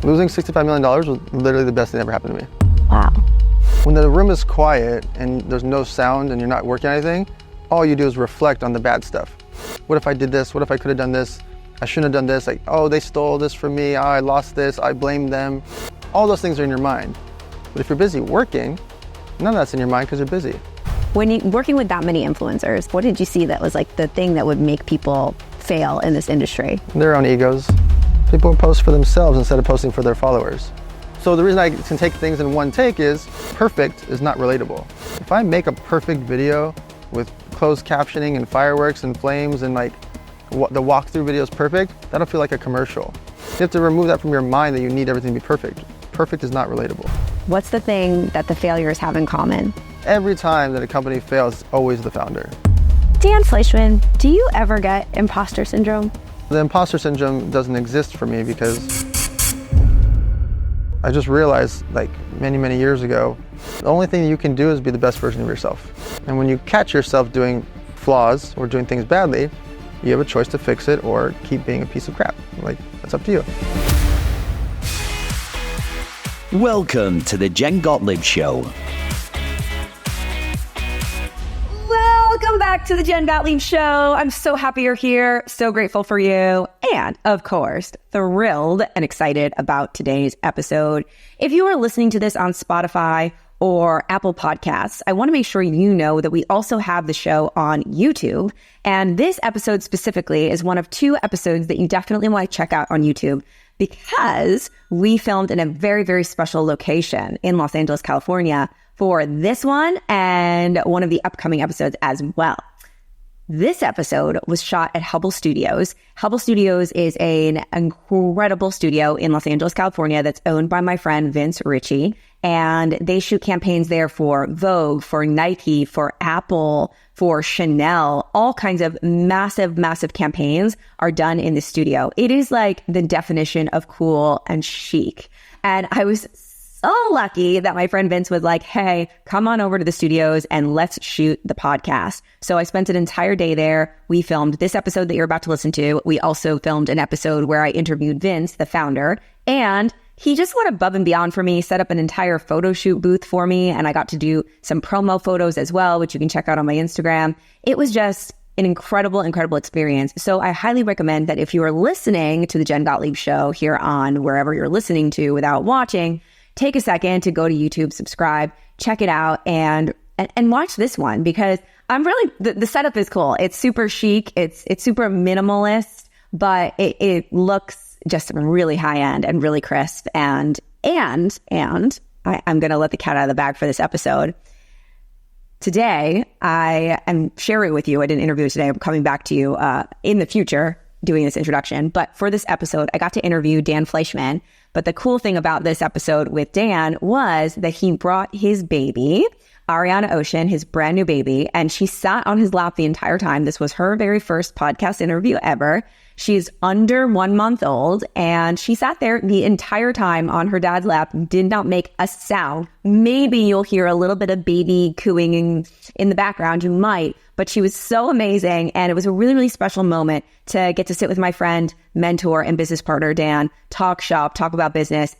Losing $65 million was literally the best thing that ever happened to me. Wow. When the room is quiet and there's no sound and you're not working on anything, all you do is reflect on the bad stuff. What if I did this? What if I could have done this? I shouldn't have done this. Like, oh, they stole this from me. Oh, I lost this. I blame them. All those things are in your mind. But if you're busy working, none of that's in your mind because you're busy. When you're working with that many influencers, what did you see that was like the thing that would make people fail in this industry? Their own egos. People post for themselves instead of posting for their followers. So the reason I can take things in one take is perfect is not relatable. If I make a perfect video with closed captioning and fireworks and flames and like the walkthrough video is perfect, that'll feel like a commercial. You have to remove that from your mind that you need everything to be perfect. Perfect is not relatable. What's the thing that the failures have in common? Every time that a company fails, it's always the founder. Dan Fleyshman, do you ever get imposter syndrome? The imposter syndrome doesn't exist for me because I just realized like many years ago, the only thing you can do is be the best version of yourself. And when you catch yourself doing flaws or doing things badly, you have a choice to fix it or keep being a piece of crap. Like, that's up to you. Welcome to the Jen Gottlieb Show. Welcome back to the Jen Gottlieb Show. I'm so happy you're here. So grateful for you. And of course, thrilled and excited about today's episode. If you are listening to this on Spotify or Apple Podcasts, I want to make sure you know that we also have the show on YouTube. And this episode specifically is one of two episodes that you definitely want to check out on YouTube because we filmed in a very special location in Los Angeles, California for this one and one of the upcoming episodes as well. This episode was shot at Hubble Studios. Hubble Studios is an incredible studio in Los Angeles, California that's owned by my friend Vince Ritchie. And they shoot campaigns there for Vogue, for Nike, for Apple, for Chanel. All kinds of massive campaigns are done in the studio. It is like the definition of cool and chic. And I was so lucky that my friend Vince was like, hey, come on over to the studios and let's shoot the podcast. So I spent an entire day there. We filmed this episode that you're about to listen to. We also filmed an episode where I interviewed Vince, the founder, and he just went above and beyond for me, set up an entire photo shoot booth for me, and I got to do some promo photos as well, which you can check out on my Instagram. It was just an incredible experience. So I highly recommend that if you are listening to the Jen Gottlieb Show here on wherever you're listening to without watching, take a second to go to YouTube, subscribe, check it out, and watch this one because I'm really, the setup is cool. It's super chic. It's super minimalist, but it looks just really high end and really crisp. And I'm going to let the cat out of the bag for this episode. Today, I am sharing with you, I did an interview today. I'm coming back to you in the future doing this introduction. But for this episode, I got to interview Dan Fleyshman. But the cool thing about this episode with Dan was that he brought his baby, Ariana Ocean, his brand new baby, and she sat on his lap the entire time. This was her very first podcast interview ever. She's under 1 month old, and she sat there the entire time on her dad's lap, did not make a sound. Maybe you'll hear a little bit of baby cooing in the background. You might, but she was so amazing, and it was a really special moment to get to sit with my friend, mentor, and business partner, Dan, talk shop, talk about business.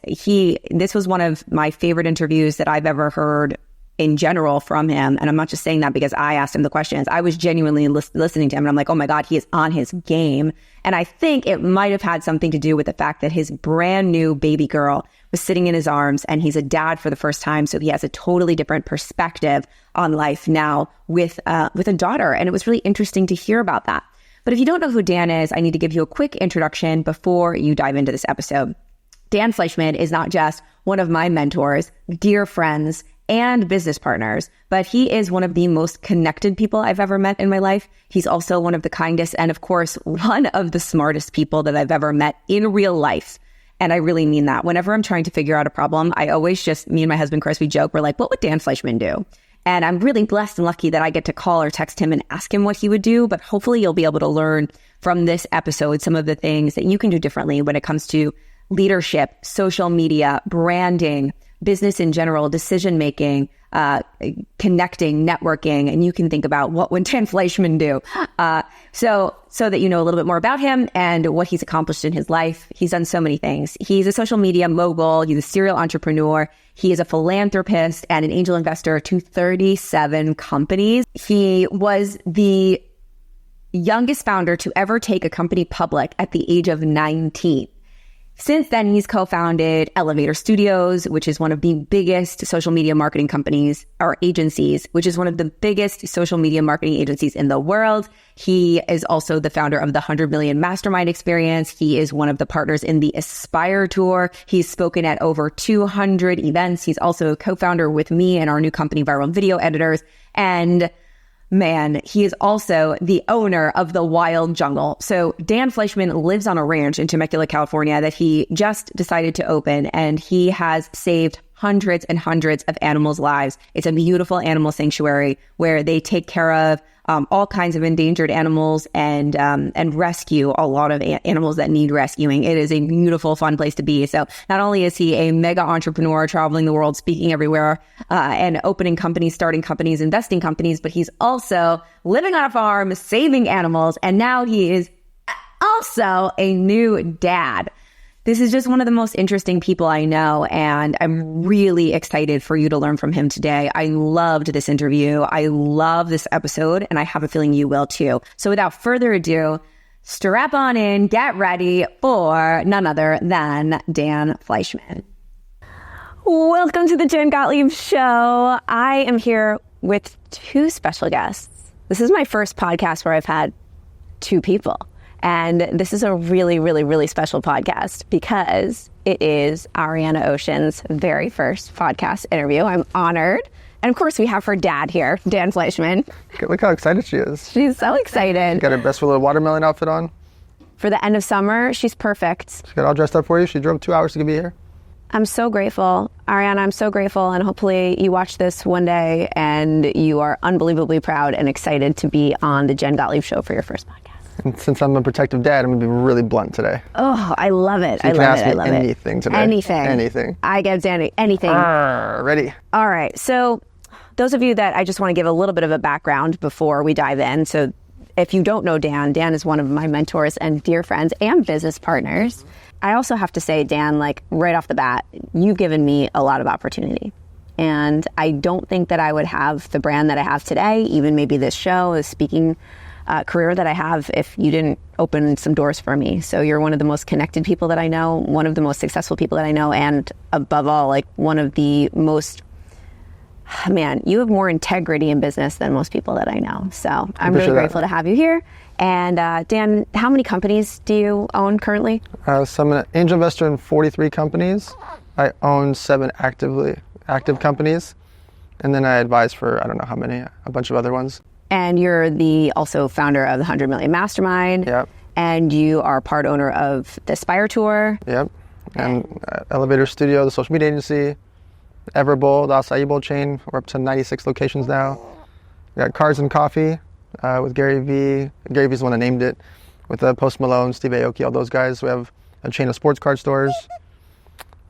This was one of my favorite interviews that I've ever heard in general from him. And I'm not just saying that because I asked him the questions. I was genuinely listening to him and I'm like, oh my God, he is on his game. And I think it might have had something to do with the fact that his brand new baby girl was sitting in his arms and he's a dad for the first time. So he has a totally different perspective on life now with a daughter. And it was really interesting to hear about that. But if you don't know who Dan is, I need to give you a quick introduction before you dive into this episode. Dan Fleyshman is not just one of my mentors, dear friends, and business partners, but he is one of the most connected people I've ever met in my life. He's also one of the kindest and, of course, one of the smartest people that I've ever met in real life. And I really mean that. Whenever I'm trying to figure out a problem, I always just, me and my husband, Chris, we joke, we're like, what would Dan Fleyshman do? And I'm really blessed and lucky that I get to call or text him and ask him what he would do. But hopefully you'll be able to learn from this episode some of the things that you can do differently when it comes to leadership, social media, branding, business in general, decision-making, connecting, networking, and you can think about what would Dan Fleyshman do. So that you know a little bit more about him and what he's accomplished in his life. He's done so many things. He's a social media mogul. He's a serial entrepreneur. He is a philanthropist and an angel investor to 37 companies. He was the youngest founder to ever take a company public at the age of 19. Since then, he's co-founded Elevator Studios, which is one of the biggest social media marketing companies or agencies, which is one of the biggest social media marketing agencies in the world. He is also the founder of the 100 Million Mastermind Experience. He is one of the partners in the Aspire Tour. He's spoken at over 200 events. He's also a co-founder with me and our new company, Viral Video Editors. And man, he is also the owner of the Wild Jungle. So Dan Fleyshman lives on a ranch in Temecula, California that he just decided to open, and he has saved hundreds and hundreds of animals' lives. It's a beautiful animal sanctuary where they take care of all kinds of endangered animals and rescue a lot of animals that need rescuing. It is a beautiful, fun place to be. So not only is he a mega entrepreneur traveling the world, speaking everywhere, and opening companies, starting companies, investing companies, but he's also living on a farm, saving animals, and now he is also a new dad. This is just one of the most interesting people I know, and I'm really excited for you to learn from him today. I loved this interview. I love this episode, and I have a feeling you will too. So without further ado, strap on in, get ready for none other than Dan Fleyshman. Welcome to the Jen Gottlieb Show. I am here with two special guests. This is my first podcast where I've had two people. And this is a really, really, really special podcast because it is Ariana Ocean's very first podcast interview. I'm honored. And of course, we have her dad here, Dan Fleyshman. Look how excited she is. She's so excited. Got her best little watermelon outfit on. For the end of summer, she's perfect. She got all dressed up for you. She drove 2 hours to be here. I'm so grateful. Ariana, I'm so grateful. And hopefully you watch this one day and you are unbelievably proud and excited to be on the Jen Gottlieb Show for your first podcast. And since I'm a protective dad, I'm going to be really blunt today. Oh, I love it. So you can ask me anything today. Anything. I give Dan anything. Ready. All right. So those of you that I just want to give a little bit of a background before we dive in. So if you don't know Dan, Dan is one of my mentors and dear friends and business partners. I also have to say, Dan, like right off the bat, you've given me a lot of opportunity. And I don't think that I would have the brand that I have today, even maybe this show, the speaking career that I have, if you didn't open some doors for me. So you're one of the most connected people that I know, one of the most successful people that I know, and above all, like one of the most, man, you have more integrity in business than most people that I know. So I'm really grateful to have you here. And Dan, how many companies do you own currently? So I'm an angel investor in 43 companies. I own 7 active companies. And then I advise for, I don't know how many, a bunch of other ones. And you're the also founder of the 100 Million Mastermind. Yep. And you are part owner of the Aspire Tour. Yep. And Elevator Studio, the social media agency. Everbowl, the acai bowl chain. We're up to 96 locations now. We got Cars and Coffee with Gary Vee. Gary Vee's the one that named it. With Post Malone, Steve Aoki, all those guys. We have a chain of sports card stores.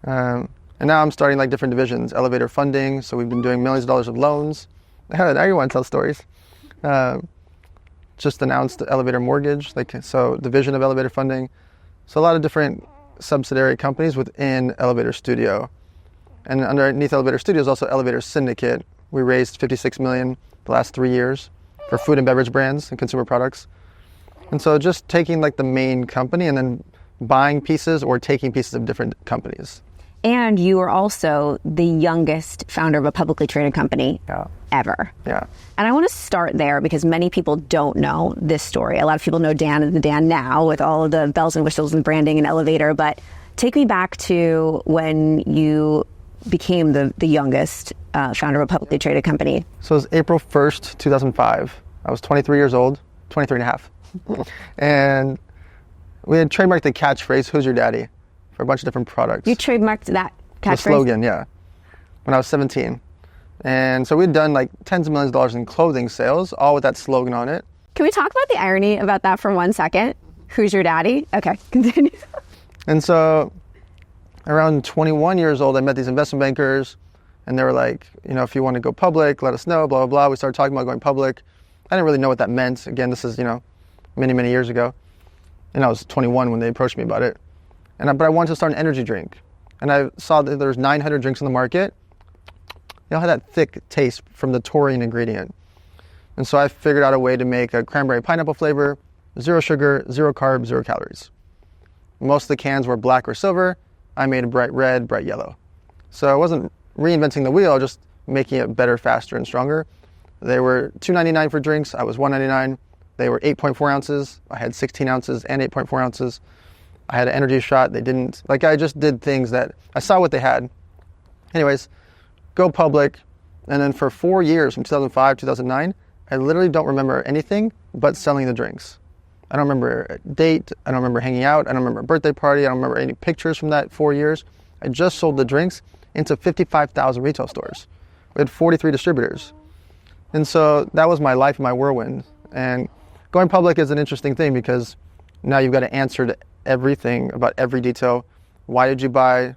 And now I'm starting like different divisions. Elevator funding. So we've been doing millions of dollars of loans. Now you want to tell stories. Just announced the Elevator Mortgage, so division of Elevator Funding. So a lot of different subsidiary companies within Elevator Studio. And underneath Elevator Studio is also Elevator Syndicate. We raised $56 million the last 3 years for food and beverage brands and consumer products. And so just taking like the main company and then buying pieces or taking pieces of different companies. And you are also the youngest founder of a publicly traded company ever. Yeah. And I want to start there because many people don't know this story. A lot of people know Dan and the Dan now with all of the bells and whistles and branding and Elevator. But take me back to when you became the youngest founder of a publicly traded company. So it was April 1st, 2005. I was 23 years old, 23 and a half. And we had trademarked the catchphrase, "Who's your daddy?" for a bunch of different products. You trademarked that catchphrase? The slogan, yeah. When I was 17. And so we'd done like tens of millions of dollars in clothing sales, all with that slogan on it. Can we talk about the irony about that for 1 second? Who's your daddy? Okay, continue. And so around 21 years old, I met these investment bankers And they were like, if you want to go public, let us know, blah, blah, blah. We started talking about going public. I didn't really know what that meant. Again, this is, many, many years ago. And I was 21 when they approached me about it. But I wanted to start an energy drink. And I saw that there was 900 drinks on the market. They all had that thick taste from the taurine ingredient. And so I figured out a way to make a cranberry pineapple flavor, 0 sugar, 0 carbs, 0 calories. Most of the cans were black or silver. I made a bright red, bright yellow. So I wasn't reinventing the wheel, just making it better, faster, and stronger. They were $2.99 for drinks. I was $1.99. They were 8.4 ounces. I had 16 ounces and 8.4 ounces. I had an energy shot. They didn't. I just did things that I saw what they had. Anyways, go public. And then for 4 years, from 2005, 2009, I literally don't remember anything but selling the drinks. I don't remember a date. I don't remember hanging out. I don't remember a birthday party. I don't remember any pictures from that 4 years. I just sold the drinks into 55,000 retail stores. We had 43 distributors. And so that was my life, my whirlwind. And going public is an interesting thing because now you've got to answer to everything about every detail. Why did you buy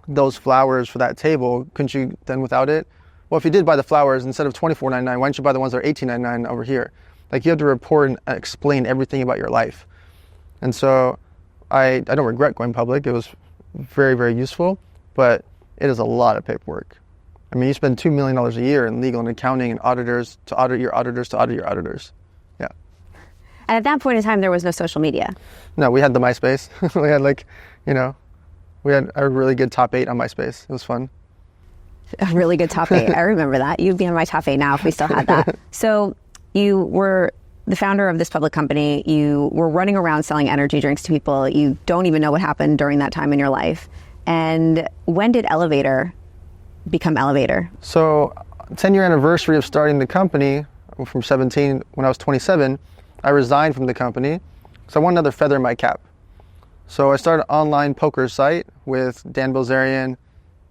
those flowers for that table? Couldn't you done without it? Well, if you did buy the flowers, instead of $24.99, why didn't you buy the ones that are $18.99 over here? You have to report and explain everything about your life. And so I don't regret going public. It was very, very useful, but it is a lot of paperwork. I mean, you spend $2 million a year in legal and accounting and auditors to audit your auditors to audit your auditors. Yeah. And at that point in time, there was no social media. No, we had the MySpace. We had we had a really good top 8 on MySpace. It was fun. A really good top 8. I remember that. You'd be on my top 8 now if we still had that. So you were the founder of this public company. You were running around selling energy drinks to people. You don't even know what happened during that time in your life. And when did Elevator become Elevator? So 10-year anniversary of starting the company from 17, when I was 27, I resigned from the company because I wanted another feather in my cap. So I started an online poker site with Dan Bilzerian,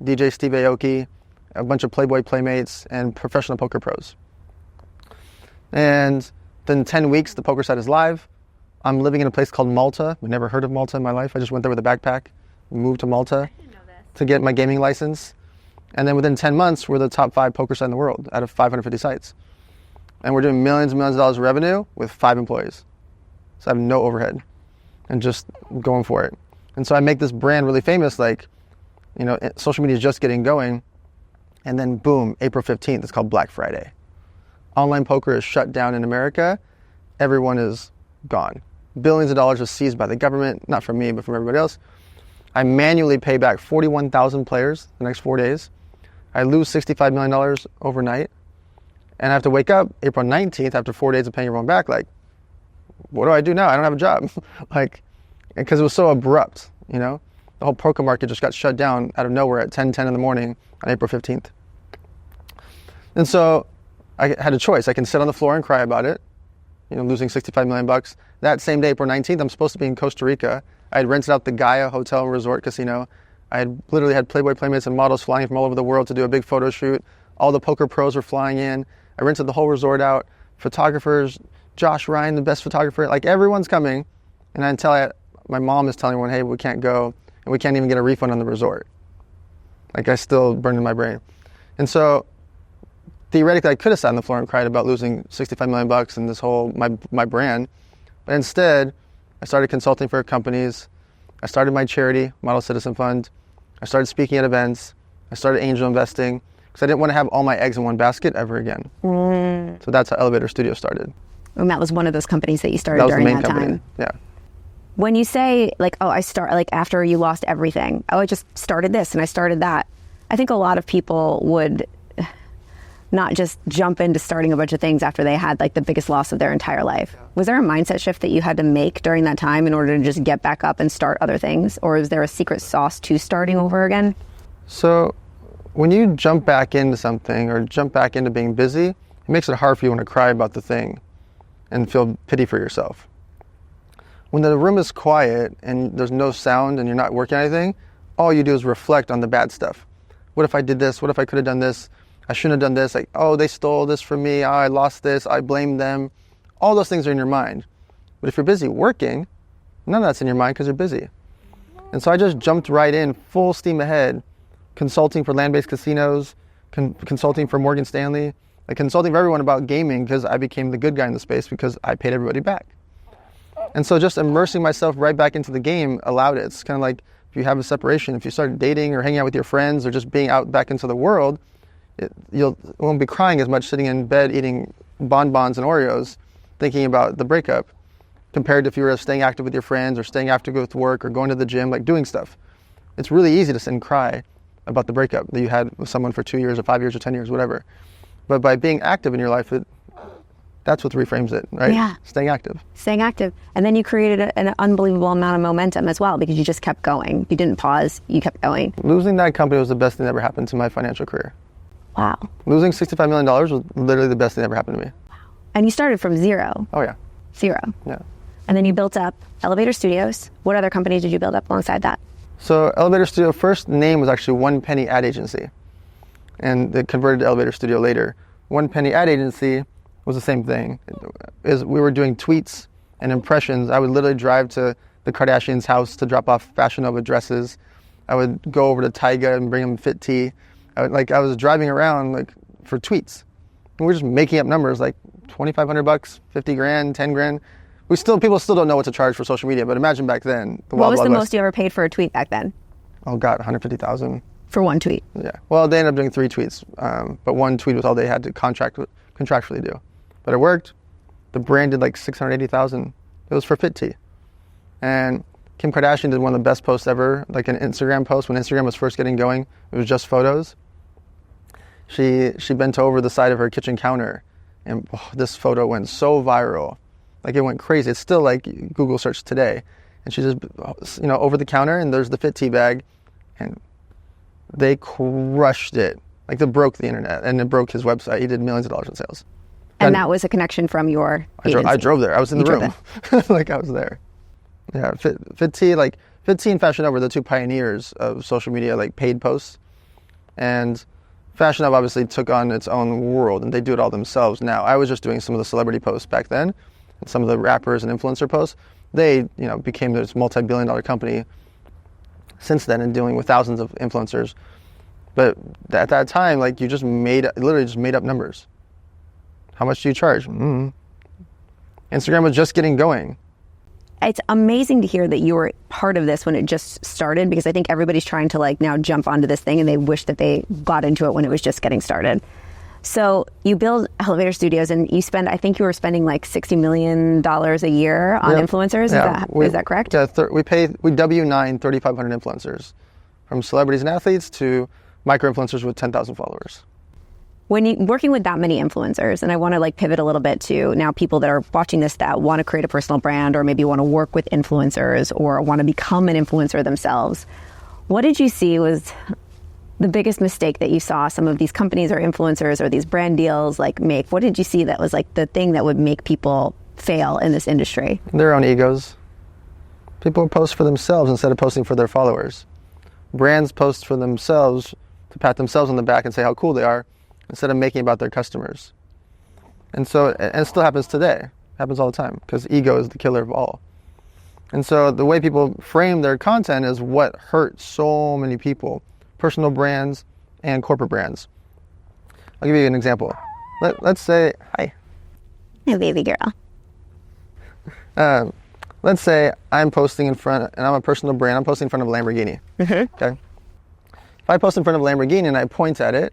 DJ Steve Aoki, a bunch of Playboy Playmates, and professional poker pros. And then 10 weeks, the poker site is live. I'm living in a place called Malta. I've never heard of Malta in my life. I just went there with a backpack, moved to Malta to get my gaming license. And then within 10 months, we're the top 5 poker site in the world out of 550 sites. And we're doing millions and millions of dollars of revenue with 5 employees. So I have no overhead and just going for it. And so I make this brand really famous, social media is just getting going. And then boom, April 15th, it's called Black Friday. Online poker is shut down in America. Everyone is gone. Billions of dollars are seized by the government, not from me, but from everybody else. I manually pay back 41,000 players the next 4 days. I lose $65 million overnight. And I have to wake up April 19th after 4 days of paying everyone back. What do I do now? I don't have a job. Because it was so abrupt, The whole poker market just got shut down out of nowhere at 10:10 in the morning on April 15th. And so I had a choice. I can sit on the floor and cry about it, losing $65 million. That same day, April 19th, I'm supposed to be in Costa Rica. I had rented out the Gaia Hotel and Resort Casino. I had literally had Playboy Playmates and models flying from all over the world to do a big photo shoot. All the poker pros were flying in. I rented the whole resort out. Photographers, Josh Ryan, the best photographer, everyone's coming. And my mom is telling everyone, hey, we can't go. And we can't even get a refund on the resort. I still burned in my brain. And so theoretically, I could have sat on the floor and cried about losing $65 million and this whole, my brand. But instead, I started consulting for companies. I started my charity, Model Citizen Fund. I started speaking at events. I started angel investing because I didn't want to have all my eggs in one basket ever again. So that's how Elevator Studio started. And that was one of those companies that you started during that time. Yeah. When you say after you lost everything, I just started this and I started that. I think a lot of people would not just jump into starting a bunch of things after they had the biggest loss of their entire life. Yeah. Was there a mindset shift that you had to make during that time in order to just get back up and start other things? Or is there a secret sauce to starting over again? So when you jump back into something or jump back into being busy, it makes it hard for you to cry about the thing and feel pity for yourself. When the room is quiet and there's no sound and you're not working on anything, all you do is reflect on the bad stuff. What if I did this? What if I could have done this? I shouldn't have done this. They stole this from me. I lost this. I blame them. All those things are in your mind. But if you're busy working, none of that's in your mind because you're busy. And so I just jumped right in, full steam ahead, consulting for land-based casinos, consulting for Morgan Stanley, like consulting for everyone about gaming because I became the good guy in the space because I paid everybody back. And so just immersing myself right back into the game allowed it. It's kind of like if you have a separation, if you start dating or hanging out with your friends or just being out back into the world, you won't be crying as much sitting in bed eating bonbons and Oreos thinking about the breakup compared to if you were staying active with your friends or staying active with work or going to the gym, like doing stuff. It's really easy to sit and cry about the breakup that you had with someone for 2 years or 5 years or 10 years, whatever. But by being active in your life, that's what reframes it, right? Yeah. Staying active. Staying active. And then you created an unbelievable amount of momentum as well because you just kept going. You didn't pause. You kept going. Losing that company was the best thing that ever happened to my financial career. Wow. Losing $65 million was literally the best thing that ever happened to me. Wow. And you started from zero. Oh, yeah. Zero. Yeah. And then you built up Elevator Studios. What other companies did you build up alongside that? So Elevator Studio, first name was actually One Penny Ad Agency. And it converted to Elevator Studio later. One Penny Ad Agency was the same thing. We were doing tweets and impressions. I would literally drive to the Kardashians' house to drop off Fashion Nova dresses. I would go over to Tyga and bring them fit tea. I was driving around for tweets. And we were just making up numbers like $2,500, 50 grand, 10 grand. People still don't know what to charge for social media, but imagine back then. What was the most you ever paid for a tweet back then? Oh God, 150,000. For one tweet? Yeah. Well, they ended up doing 3 tweets, but one tweet was all they had to contractually do. But it worked. The brand did like 680,000. It was for fit tea. And Kim Kardashian did one of the best posts ever, like an Instagram post when Instagram was first getting going. It was just photos. She bent over the side of her kitchen counter, and this photo went so viral. Like it went crazy. It's still like Google search today. And she just, over the counter, and there's the fit tea bag, and they crushed it. Like they broke the internet, and it broke his website. He did millions of dollars in sales. And that was a connection from your agency. I drove there. I was in the room. Like I was there. Yeah, Fit Tea and Fashion Nova were the 2 pioneers of social media, like paid posts. And Fashion Nova obviously took on its own world, and they do it all themselves now. I was just doing some of the celebrity posts back then, and some of the rappers and influencer posts. They, became this multi-billion-dollar company since then, and dealing with thousands of influencers. But at that time, you literally just made up numbers. How much do you charge? Instagram was just getting going. It's amazing to hear that you were part of this when it just started, because I think everybody's trying to now jump onto this thing and they wish that they got into it when it was just getting started. So you build Elevator Studios and you spend, I think you were spending like $60 million a year on influencers. Yeah, is that correct? Yeah, we W9 3,500 influencers, from celebrities and athletes to micro-influencers with 10,000 followers. When you working with that many influencers, and I want to pivot a little bit to now people that are watching this that want to create a personal brand or maybe want to work with influencers or want to become an influencer themselves. What did you see was the biggest mistake that you saw some of these companies or influencers or these brand deals make? What did you see that was the thing that would make people fail in this industry? Their own egos. People post for themselves instead of posting for their followers. Brands post for themselves to pat themselves on the back and say how cool they are, instead of making about their customers. And it still happens today. It happens all the time, because ego is the killer of all. And so the way people frame their content is what hurts so many people, personal brands and corporate brands. I'll give you an example. Let's say, hi. Hey, baby girl. Let's say I'm posting in front, and I'm a personal brand, I'm posting in front of a Lamborghini. Mm-hmm. Okay. If I post in front of a Lamborghini and I point at it,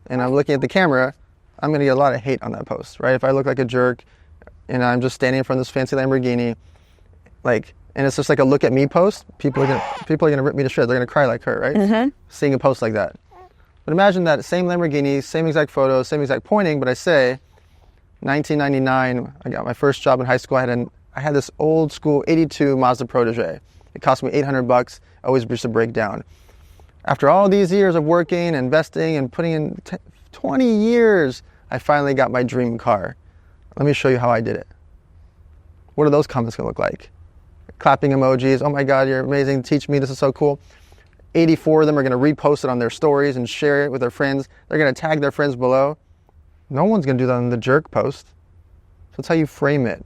and I'm looking at the camera, I'm going to get a lot of hate on that post, right? If I look like a jerk and I'm just standing in front of this fancy Lamborghini, and it's just like a look at me post, people are going to rip me to shreds. They're going to cry like her, right? Mm-hmm. Seeing a post like that. But imagine that same Lamborghini, same exact photo, same exact pointing, but I say, 1999, I got my first job in high school. I had this old school 82 Mazda Protege. It cost me $800, always used to break down. After all these years of working, investing, and putting in 20 years, I finally got my dream car. Let me show you how I did it. What are those comments going to look like? Clapping emojis. Oh my God, you're amazing. Teach me. This is so cool. 84 of them are going to repost it on their stories and share it with their friends. They're going to tag their friends below. No one's going to do that on the jerk post. So that's how you frame it.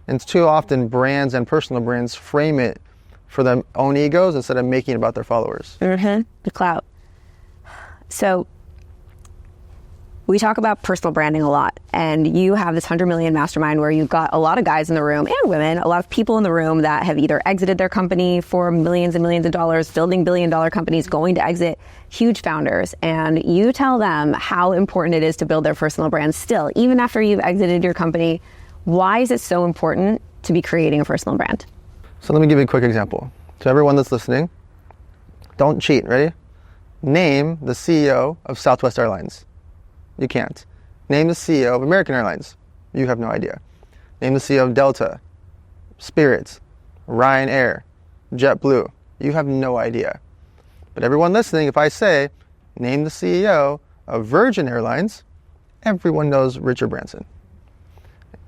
And too often brands and personal brands frame it for their own egos instead of making it about their followers. Mm-hmm. The clout. So we talk about personal branding a lot, and you have this 100 million mastermind where you've got a lot of guys in the room and women, a lot of people in the room that have either exited their company for millions and millions of dollars, building billion-dollar companies, going to exit, huge founders. And you tell them how important it is to build their personal brand still, even after you've exited your company. Why is it so important to be creating a personal brand? So let me give you a quick example. To everyone that's listening, don't cheat, ready? Name the CEO of Southwest Airlines. You can't. Name the CEO of American Airlines. You have no idea. Name the CEO of Delta, Spirit, Ryanair, JetBlue. You have no idea. But everyone listening, if I say, name the CEO of Virgin Airlines, everyone knows Richard Branson.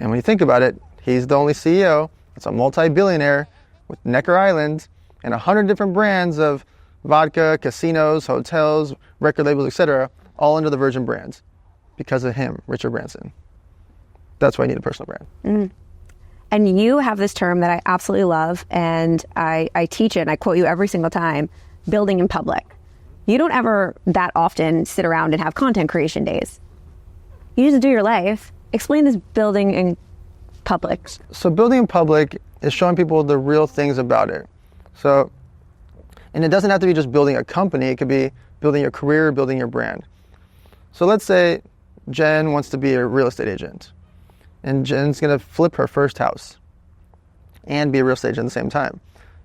And when you think about it, he's the only CEO that's a multi-billionaire with Necker Island and 100 different brands of vodka, casinos, hotels, record labels, etc., all under the Virgin brand. Because of him, Richard Branson. That's why I need a personal brand. Mm. And you have this term that I absolutely love, and I teach it, and I quote you every single time, building in public. You don't ever that often sit around and have content creation days. You just do your life. Explain this building in public. So building in public is showing people the real things about it. So, and it doesn't have to be just building a company. It could be building your career, building your brand. So let's say Jen wants to be a real estate agent, and Jen's going to flip her first house and be a real estate agent at the same time.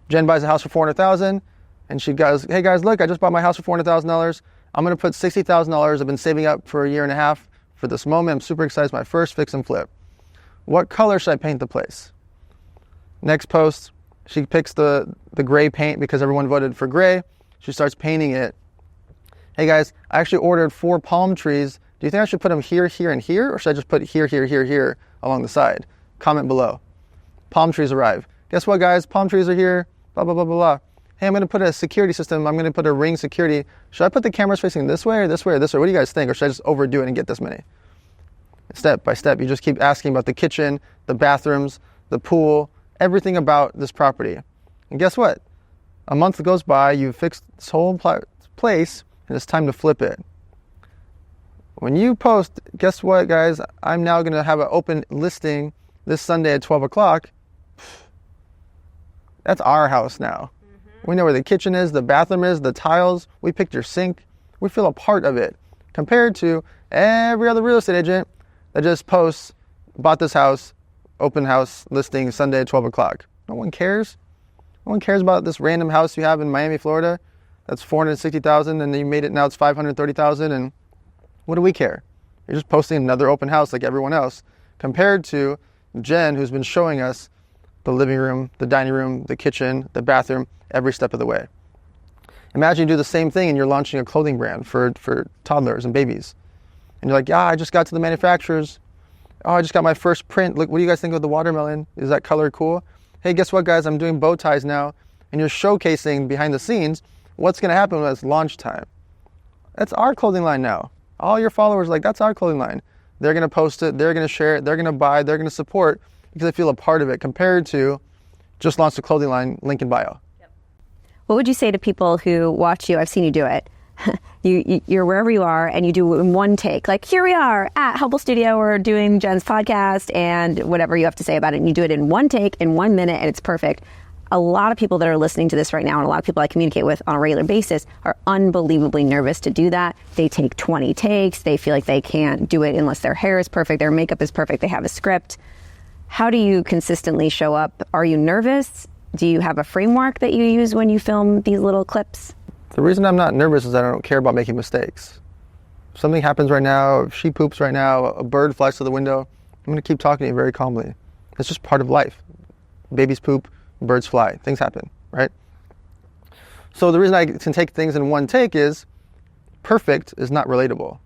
Jen buys a house for $400,000, and she goes, hey guys, look, I just bought my house for $400,000. I'm going to put $60,000 I've been saving up for a year and a half for this moment. I'm super excited. It's my first fix and flip. What color should I paint the place? Next post, she picks the gray paint because everyone voted for gray. She starts painting it. Hey guys, I actually ordered 4 palm trees. Do you think I should put them here, here, and here? Or should I just put here, here, here, here along the side? Comment below. Palm trees arrive. Guess what, guys? Palm trees are here. Blah, blah, blah, blah, blah. Hey, I'm going to put a security system. I'm going to put a ring security. Should I put the cameras facing this way or this way or this way? What do you guys think? Or should I just overdo it and get this many? Step by step, you just keep asking about the kitchen, the bathrooms, the pool, everything about this property. And guess what? A month goes by, you've fixed this whole place, and it's time to flip it. When you post, guess what, guys? I'm now going to have an open listing this Sunday at 12 o'clock. That's our house now. Mm-hmm. We know where the kitchen is, the bathroom is, the tiles. We picked your sink. We feel a part of it compared to every other real estate agent that just posts, bought this house, open house listing Sunday at 12 o'clock. No one cares. No one cares about this random house you have in Miami, Florida. That's $460,000, and you made it now it's $530,000, and what do we care? You're just posting another open house like everyone else, compared to Jen, who's been showing us the living room, the dining room, the kitchen, the bathroom, every step of the way. Imagine you do the same thing and you're launching a clothing brand for toddlers and babies. And you're like, yeah, I just got to the manufacturers. Oh, I just got my first print. Look, what do you guys think of the watermelon? Is that color cool? Hey, guess what, guys? I'm doing bow ties now. And you're showcasing behind the scenes what's going to happen when it's launch time. That's our clothing line now. All your followers, like, that's our clothing line. They're going to post it. They're going to share it. They're going to buy. They're going to support because they feel a part of it compared to just launched a clothing line, link in bio. Yep. What would you say to people who watch you? I've seen you do it. You're wherever you are and you do it in one take. Like, here we are at Helpful Studio, we're doing Jen's podcast and whatever you have to say about it. And you do it in one take, in 1 minute, and it's perfect. A lot of people that are listening to this right now and a lot of people I communicate with on a regular basis are unbelievably nervous to do that. They take 20 takes. They feel like they can't do it unless their hair is perfect, their makeup is perfect, they have a script. How do you consistently show up? Are you nervous? Do you have a framework that you use when you film these little clips? The reason I'm not nervous is I don't care about making mistakes. If something happens right now, if she poops right now, a bird flies to the window, I'm going to keep talking to you very calmly. It's just part of life. Babies poop, birds fly, things happen, right? So the reason I can take things in one take is perfect is not relatable.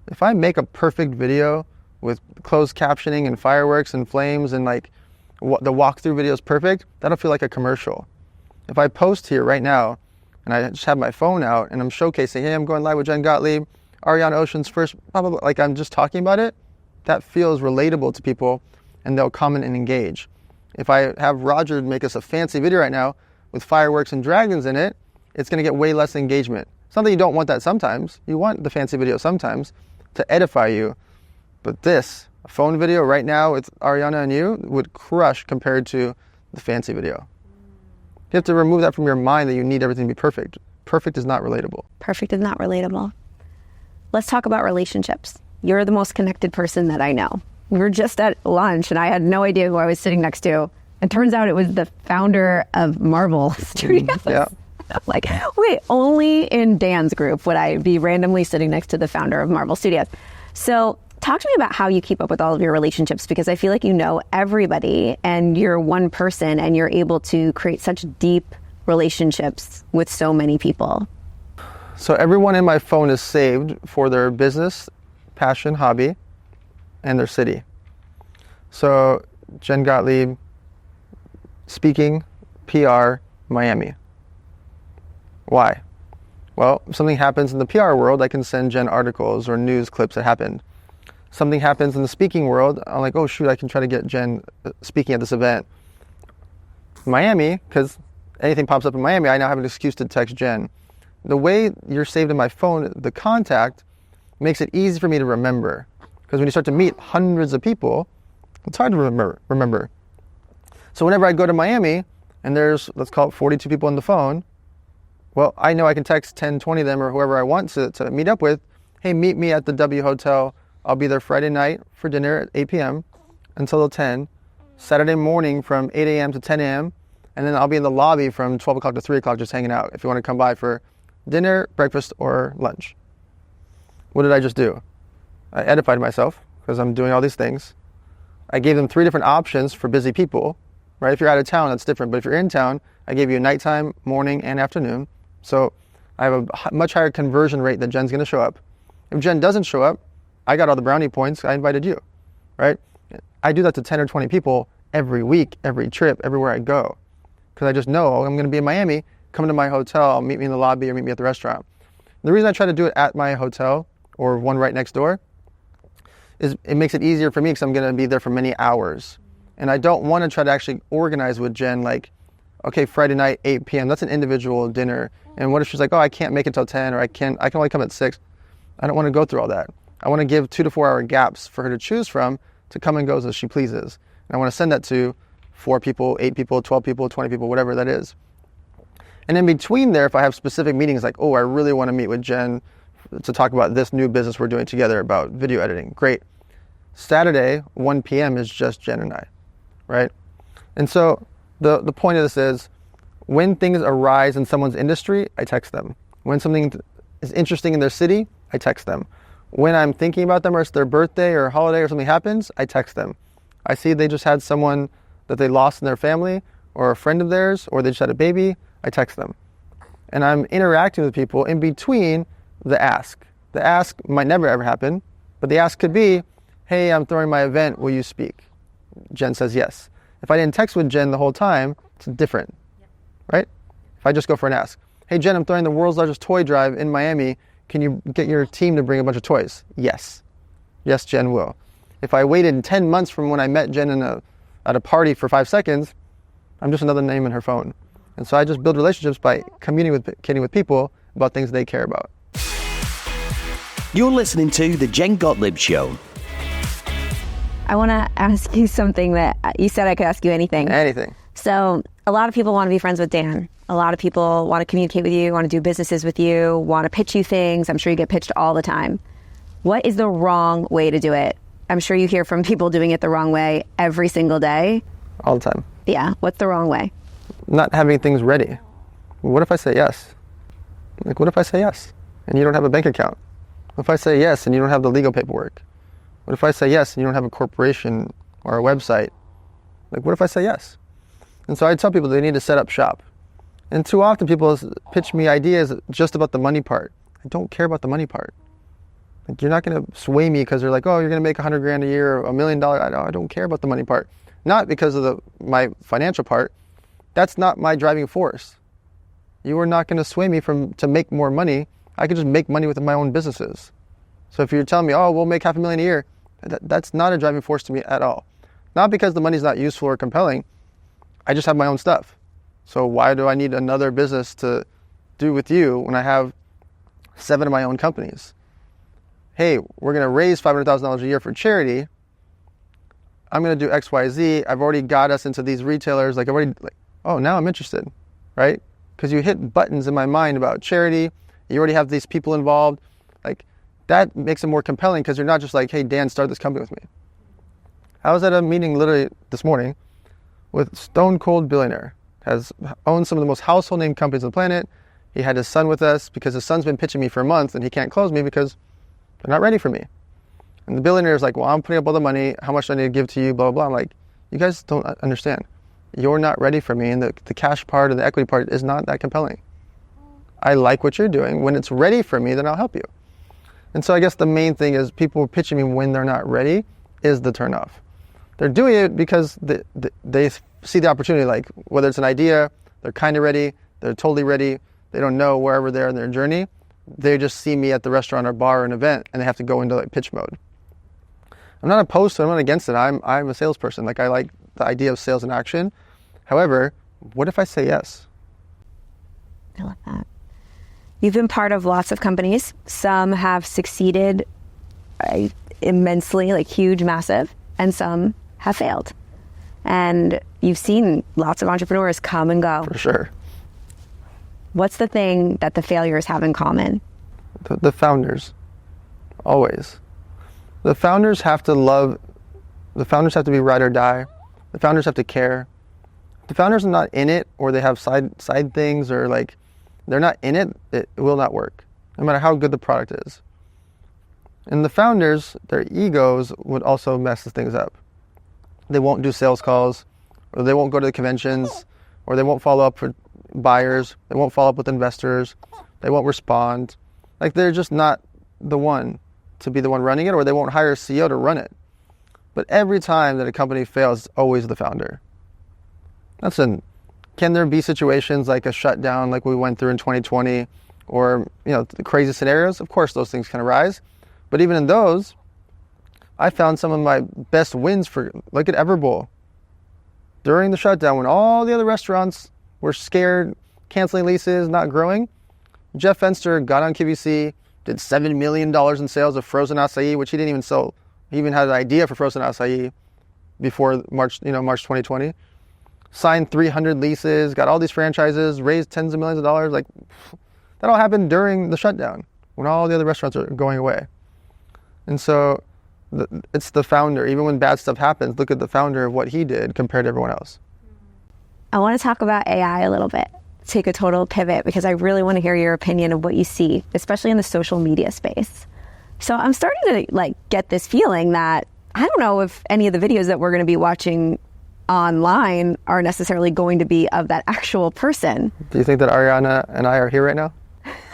If I make a perfect video with closed captioning and fireworks and flames and like the walkthrough video is perfect, that'll feel like a commercial. If I post here right now and I just have my phone out and I'm showcasing, hey, I'm going live with Jen Gottlieb, Ariana Ocean's first, blah, blah, blah, like I'm just talking about it, that feels relatable to people and they'll comment and engage. If I have Roger make us a fancy video right now with fireworks and dragons in it, it's going to get way less engagement. It's not that you don't want that sometimes. You want the fancy video sometimes to edify you. But this, a phone video right now with Ariana and you, would crush compared to the fancy video. You have to remove that from your mind that you need everything to be perfect. Perfect is not relatable. Perfect is not relatable. Let's talk about relationships. You're the most connected person that I know. We were just at lunch and I had no idea who I was sitting next to. And turns out it was the founder of Marvel Studios. Yeah. Like, wait, only in Dan's group would I be randomly sitting next to the founder of Marvel Studios. So talk to me about how you keep up with all of your relationships, because I feel like you know everybody and you're one person and you're able to create such deep relationships with so many people. So everyone in my phone is saved for their business, passion, hobby, and their city. So Jen Gottlieb, speaking, PR, Miami. Why? Well, if something happens in the PR world, I can send Jen articles or news clips that happened. Something happens in the speaking world, I'm like, oh shoot, I can try to get Jen speaking at this event. Miami, because anything pops up in Miami, I now have an excuse to text Jen. The way you're saved in my phone, the contact, makes it easy for me to remember. Because when you start to meet hundreds of people, it's hard to remember. So whenever I go to Miami, and there's, let's call it 42 people on the phone, well, I know I can text 10, 20 of them or whoever I want to meet up with. Hey, meet me at the W Hotel. I'll be there Friday night for dinner at 8 p.m. until 10. Saturday morning from 8 a.m. to 10 a.m. And then I'll be in the lobby from 12 o'clock to 3 o'clock just hanging out if you want to come by for dinner, breakfast, or lunch. What did I just do? I edified myself because I'm doing all these things. I gave them 3 different options for busy people, right? If you're out of town, that's different. But if you're in town, I gave you a nighttime, morning, and afternoon. So I have a much higher conversion rate that Jen's going to show up. If Jen doesn't show up, I got all the brownie points. I invited you, right? I do that to 10 or 20 people every week, every trip, everywhere I go. Because I just know I'm going to be in Miami, come to my hotel, meet me in the lobby or meet me at the restaurant. The reason I try to do it at my hotel or one right next door is it makes it easier for me because I'm going to be there for many hours. And I don't want to try to actually organize with Jen like, okay, Friday night, 8 p.m., that's an individual dinner. And what if she's like, oh, I can't make it till 10 or I can only come at 6. I don't want to go through all that. I want to give 2 to 4 hour gaps for her to choose from to come and go as she pleases. And I want to send that to 4 people, 8 people, 12 people, 20 people, whatever that is. And in between there, if I have specific meetings like, oh, I really want to meet with Jen to talk about this new business we're doing together about video editing, great. Saturday, 1 p.m. is just Jen and I, right? And so the point of this is when things arise in someone's industry, I text them. When something is interesting in their city, I text them. When I'm thinking about them or it's their birthday or holiday or something happens, I text them. I see they just had someone that they lost in their family or a friend of theirs or they just had a baby, I text them. And I'm interacting with people in between the ask. The ask might never ever happen, but the ask could be, hey, I'm throwing my event, will you speak? Jen says yes. If I didn't text with Jen the whole time, it's different, right? If I just go for an ask. Hey, Jen, I'm throwing the world's largest toy drive in Miami. Can you get your team to bring a bunch of toys? Yes. Yes, Jen will. If I waited 10 months from when I met Jen at a party for 5 seconds, I'm just another name in her phone. And so I just build relationships by communicating with people about things they care about. You're listening to The Jen Gottlieb Show. I want to ask you something that you said I could ask you anything. Anything. So a lot of people want to be friends with Dan. A lot of people want to communicate with you, want to do businesses with you, want to pitch you things. I'm sure you get pitched all the time. What is the wrong way to do it? I'm sure you hear from people doing it the wrong way every single day. All the time. Yeah. What's the wrong way? Not having things ready. What if I say yes? Like, what if I say yes and you don't have a bank account? What if I say yes and you don't have the legal paperwork? What if I say yes and you don't have a corporation or a website? Like, what if I say yes? And so I tell people they need to set up shop. And too often people pitch me ideas just about the money part. I don't care about the money part. Like, you're not going to sway me because they're like, oh, you're going to make $100,000 a year or $1 million. I don't care about the money part. Not because of my financial part. That's not my driving force. You are not going to sway me to make more money. I can just make money with my own businesses. So if you're telling me, oh, we'll make $500,000 a year, that's not a driving force to me at all. Not because the money's not useful or compelling. I just have my own stuff. So why do I need another business to do with you when I have 7 of my own companies. Hey, we're going to raise $500,000 a year for charity. I'm going to do X, Y, Z. I've already got us into these retailers. Oh, now I'm interested, right? Because you hit buttons in my mind about charity. You already have these people involved. Like, that makes it more compelling because you're not just like, hey, Dan, start this company with me. I was at a meeting literally this morning with Stone Cold Billionaire, owns some of the most household name companies on the planet. He had his son with us because his son's been pitching me for a month and he can't close me because they're not ready for me. And the billionaire is like, well, I'm putting up all the money. How much do I need to give to you? Blah, blah, blah. I'm like, you guys don't understand. You're not ready for me. And the cash part and the equity part is not that compelling. I like what you're doing. When it's ready for me, then I'll help you. And so I guess the main thing is people pitching me when they're not ready is the turnoff. They're doing it because they see the opportunity, like whether it's an idea, they're kind of ready, they're totally ready, they don't know wherever they're in their journey. They just see me at the restaurant or bar or an event and they have to go into like pitch mode. I'm not opposed to it, I'm not against it. I'm a salesperson. Like I like the idea of sales in action. However, what if I say yes? I love that. You've been part of lots of companies. Some have succeeded immensely, like huge, massive, and some have failed. And you've seen lots of entrepreneurs come and go. For sure. What's the thing that the failures have in common? The founders, always. The founders have to be ride or die. The founders have to care. The founders are not in it, or they have side things, or like they're not in it, it will not work, no matter how good the product is. And the founders, their egos would also mess things up. They won't do sales calls, or they won't go to the conventions, or they won't follow up for buyers, they won't follow up with investors, they won't respond. Like they're just not the one to be the one running it, or they won't hire a CEO to run it. But every time that a company fails, it's always the founder. Can there be situations like a shutdown like we went through in 2020, or the crazy scenarios? Of course those things can arise. But even in those, I found some of my best wins look at Everbowl. During the shutdown, when all the other restaurants were scared, canceling leases, not growing, Jeff Fenster got on QVC, did $7 million in sales of frozen acai, which he didn't even sell. He even had an idea for frozen acai before March 2020. Signed 300 leases, got all these franchises, raised tens of millions of dollars. Like that all happened during the shutdown when all the other restaurants are going away. And so it's the founder. Even when bad stuff happens, look at the founder of what he did compared to everyone else. I want to talk about AI a little bit. Take a total pivot because I really want to hear your opinion of what you see, especially in the social media space. So I'm starting to get this feeling that I don't know if any of the videos that we're going to be watching online are necessarily going to be of that actual person. Do you think that Ariana and I are here right now?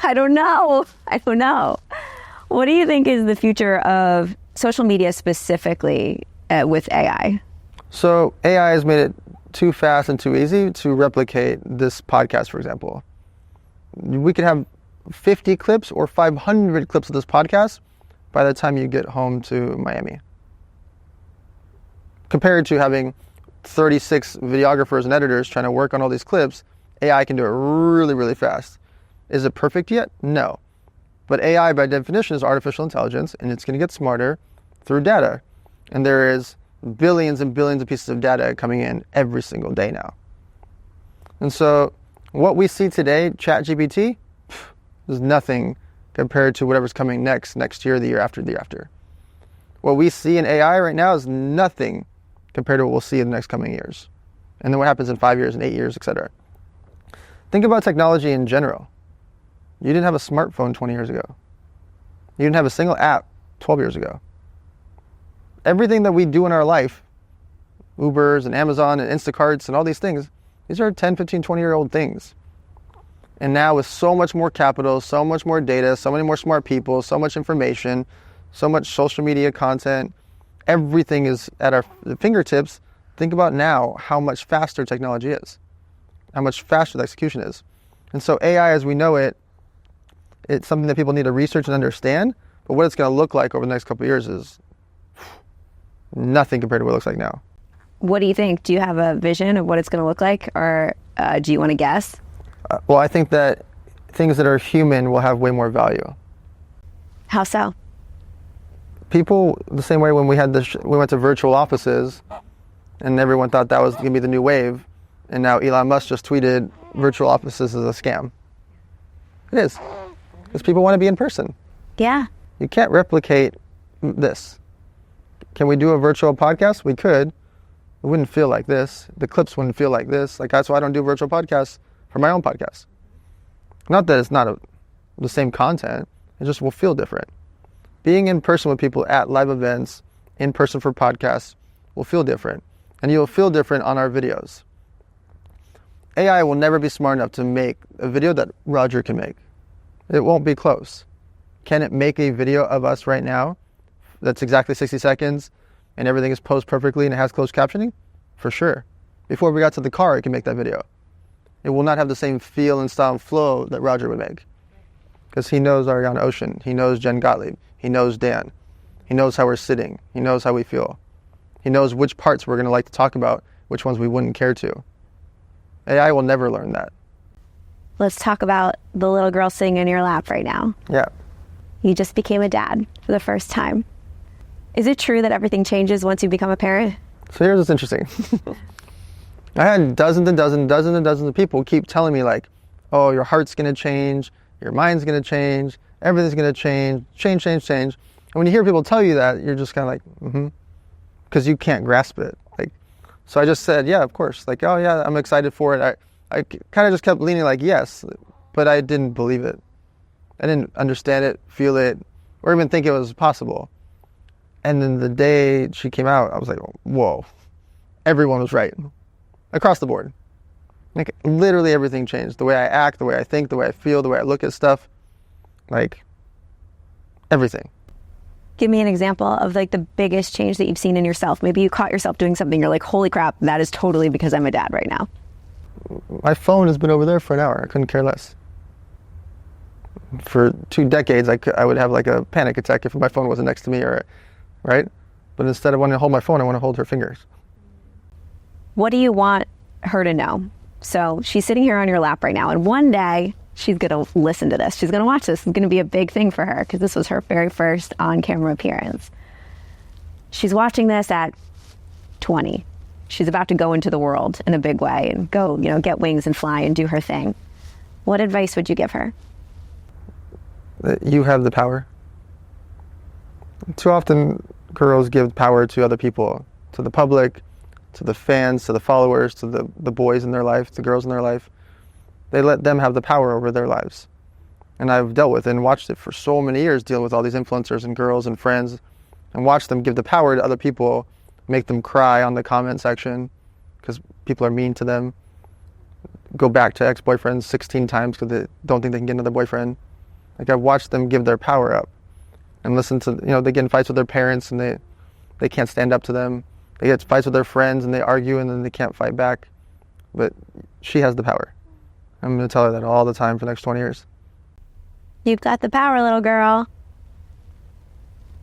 I don't know. What do you think is the future of social media specifically with AI? So AI has made it too fast and too easy to replicate this podcast, for example. We could have 50 clips or 500 clips of this podcast by the time you get home to Miami. Compared to having 36 videographers and editors trying to work on all these clips, AI can do it really, really fast. Is it perfect yet? No. But AI by definition is artificial intelligence, and it's going to get smarter through data. And there is billions and billions of pieces of data coming in every single day now. And so what we see today, ChatGPT, is nothing compared to whatever's coming next year, the year after, the year after. What we see in AI right now is nothing compared to what we'll see in the next coming years. And then what happens in 5 years and 8 years, etc. Think about technology in general. You didn't have a smartphone 20 years ago. You didn't have a single app 12 years ago. Everything that we do in our life, Ubers and Amazon and Instacarts and all these things, these are 10, 15, 20-year-old things. And now with so much more capital, so much more data, so many more smart people, so much information, so much social media content, everything is at our fingertips. Think about now how much faster technology is, how much faster the execution is. And so AI as we know it, it's something that people need to research and understand, but what it's going to look like over the next couple of years is nothing compared to what it looks like now. What do you think? Do you have a vision of what it's going to look like, or do you want to guess? Well, I think that things that are human will have way more value. How so? People, the same way when we had we went to virtual offices and everyone thought that was going to be the new wave, and now Elon Musk just tweeted virtual offices is a scam. It is, because people want to be in person. Yeah. You can't replicate this. Can we do a virtual podcast? We could. It wouldn't feel like this. The clips wouldn't feel like this. Like, that's why I don't do virtual podcasts for my own podcast. Not that it's not the same content. It just will feel different. Being in person with people at live events, in person for podcasts, will feel different. And you'll feel different on our videos. AI will never be smart enough to make a video that Roger can make. It won't be close. Can it make a video of us right now that's exactly 60 seconds and everything is posed perfectly and it has closed captioning? For sure. Before we got to the car, it can make that video. It will not have the same feel and style and flow that Roger would make. Because he knows Ariana Ocean. He knows Jen Gottlieb. He knows Dan. He knows how we're sitting. He knows how we feel. He knows which parts we're going to like to talk about, which ones we wouldn't care to. AI will never learn that. Let's talk about the little girl sitting in your lap right now. Yeah. You just became a dad for the first time. Is it true that everything changes once you become a parent? So here's what's interesting. I had dozens and dozens of people keep telling me like, oh, your heart's going to change, your mind's going to change, everything's going to change. And when you hear people tell you that, you're just kind of like, because you can't grasp it. Like, so I just said, yeah, of course. Like, oh yeah, I'm excited for it. I kind of just kept leaning like, yes, but I didn't believe it. I didn't understand it, feel it, or even think it was possible. And then the day she came out, I was like, whoa, everyone was right. Across the board. Like, literally everything changed. The way I act, the way I think, the way I feel, the way I look at stuff. Like, everything. Give me an example of like the biggest change that you've seen in yourself. Maybe you caught yourself doing something, you're like, holy crap, that is totally because I'm a dad right now. My phone has been over there for an hour. I couldn't care less. For 2 decades, I would have like a panic attack if my phone wasn't next to me, right? But instead of wanting to hold my phone, I want to hold her fingers. What do you want her to know? So she's sitting here on your lap right now, and one day she's going to listen to this. She's going to watch this. It's going to be a big thing for her because this was her very first on-camera appearance. She's watching this at 20. She's about to go into the world in a big way and go, get wings and fly and do her thing. What advice would you give her? That you have the power. Too often, girls give power to other people, to the public, to the fans, to the followers, to the boys in their life, to girls in their life. They let them have the power over their lives. And I've dealt with and watched it for so many years, dealing with all these influencers and girls and friends, and watched them give the power to other people, make them cry on the comment section because people are mean to them, go back to ex-boyfriends 16 times because they don't think they can get another boyfriend. Like, I've watched them give their power up and listen to, they get in fights with their parents and they can't stand up to them. They get fights with their friends and they argue and then they can't fight back. But she has the power. I'm going to tell her that all the time for the next 20 years. You've got the power, little girl.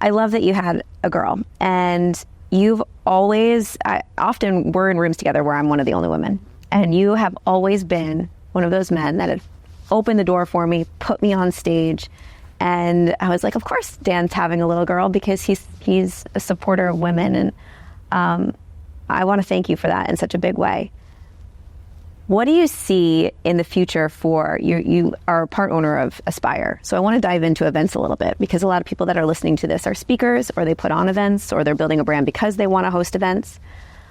I love that you had a girl. And you've always, often we're in rooms together where I'm one of the only women. And you have always been one of those men that have opened the door for me, put me on stage. And I was like, of course Dan's having a little girl because he's a supporter of women. And I want to thank you for that in such a big way. What do you see in the future for you are a part owner of Aspire. So I want to dive into events a little bit because a lot of people that are listening to this are speakers or they put on events or they're building a brand because they want to host events.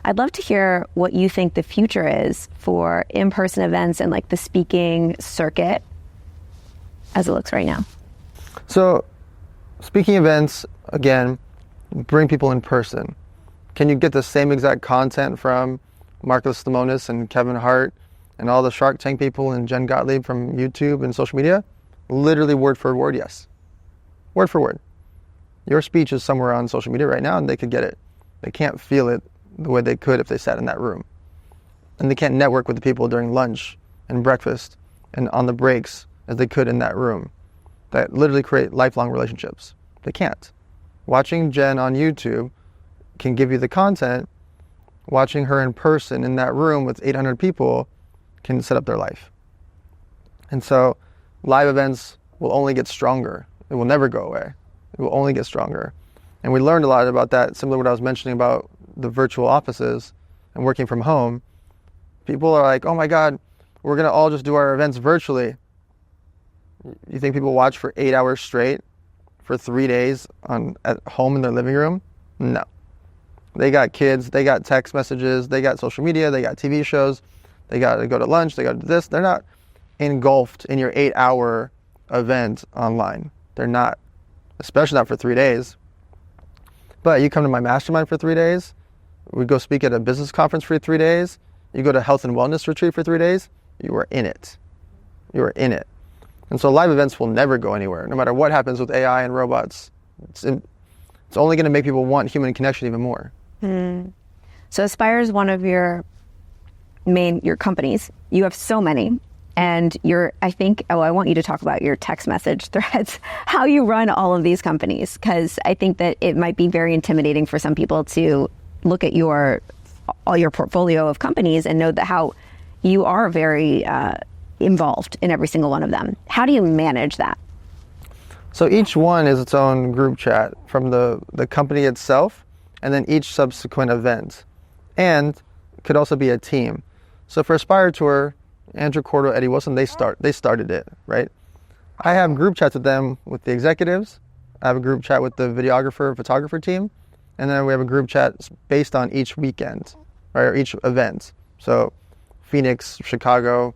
I'd love to hear what you think the future is for in-person events and like the speaking circuit as it looks right now. So speaking events, again, bring people in person. Can you get the same exact content from Marcus Lemonis and Kevin Hart and all the Shark Tank people and Jen Gottlieb from YouTube and social media? Literally word for word, yes. Word for word. Your speech is somewhere on social media right now and they could get it. They can't feel it the way they could if they sat in that room. And they can't network with the people during lunch and breakfast and on the breaks as they could in that room. That literally create lifelong relationships. They can't. Watching Jen on YouTube can give you the content. Watching her in person in that room with 800 people can set up their life. And so live events will only get stronger. It will never go away. It will only get stronger. And we learned a lot about that, similar to what I was mentioning about the virtual offices and working from home. People are like, oh my God, we're going to all just do our events virtually. You think people watch for 8 hours straight for 3 days at home in their living room? No. They got kids, they got text messages, they got social media, they got TV shows, they got to go to lunch, they got to do this. They're not engulfed in your 8-hour event online. They're not, especially not for 3 days. But you come to my mastermind for 3 days, we go speak at a business conference for 3 days, you go to health and wellness retreat for 3 days, you are in it. You are in it. And so live events will never go anywhere, no matter what happens with AI and robots. It's only going to make people want human connection even more. So Aspire is one of your companies. You have so many. And I want you to talk about your text message threads, how you run all of these companies, because I think that it might be very intimidating for some people to look at all your portfolio of companies and know that how you are very involved in every single one of them. How do you manage that? So each one is its own group chat from the company itself, and then each subsequent event, and could also be a team. So for Aspire Tour, Andrew Cordo, Eddie Wilson, they started it, right? I have group chats with them with the executives. I have a group chat with the videographer, photographer team, and then we have a group chat based on each weekend, right, or each event. So Phoenix, Chicago,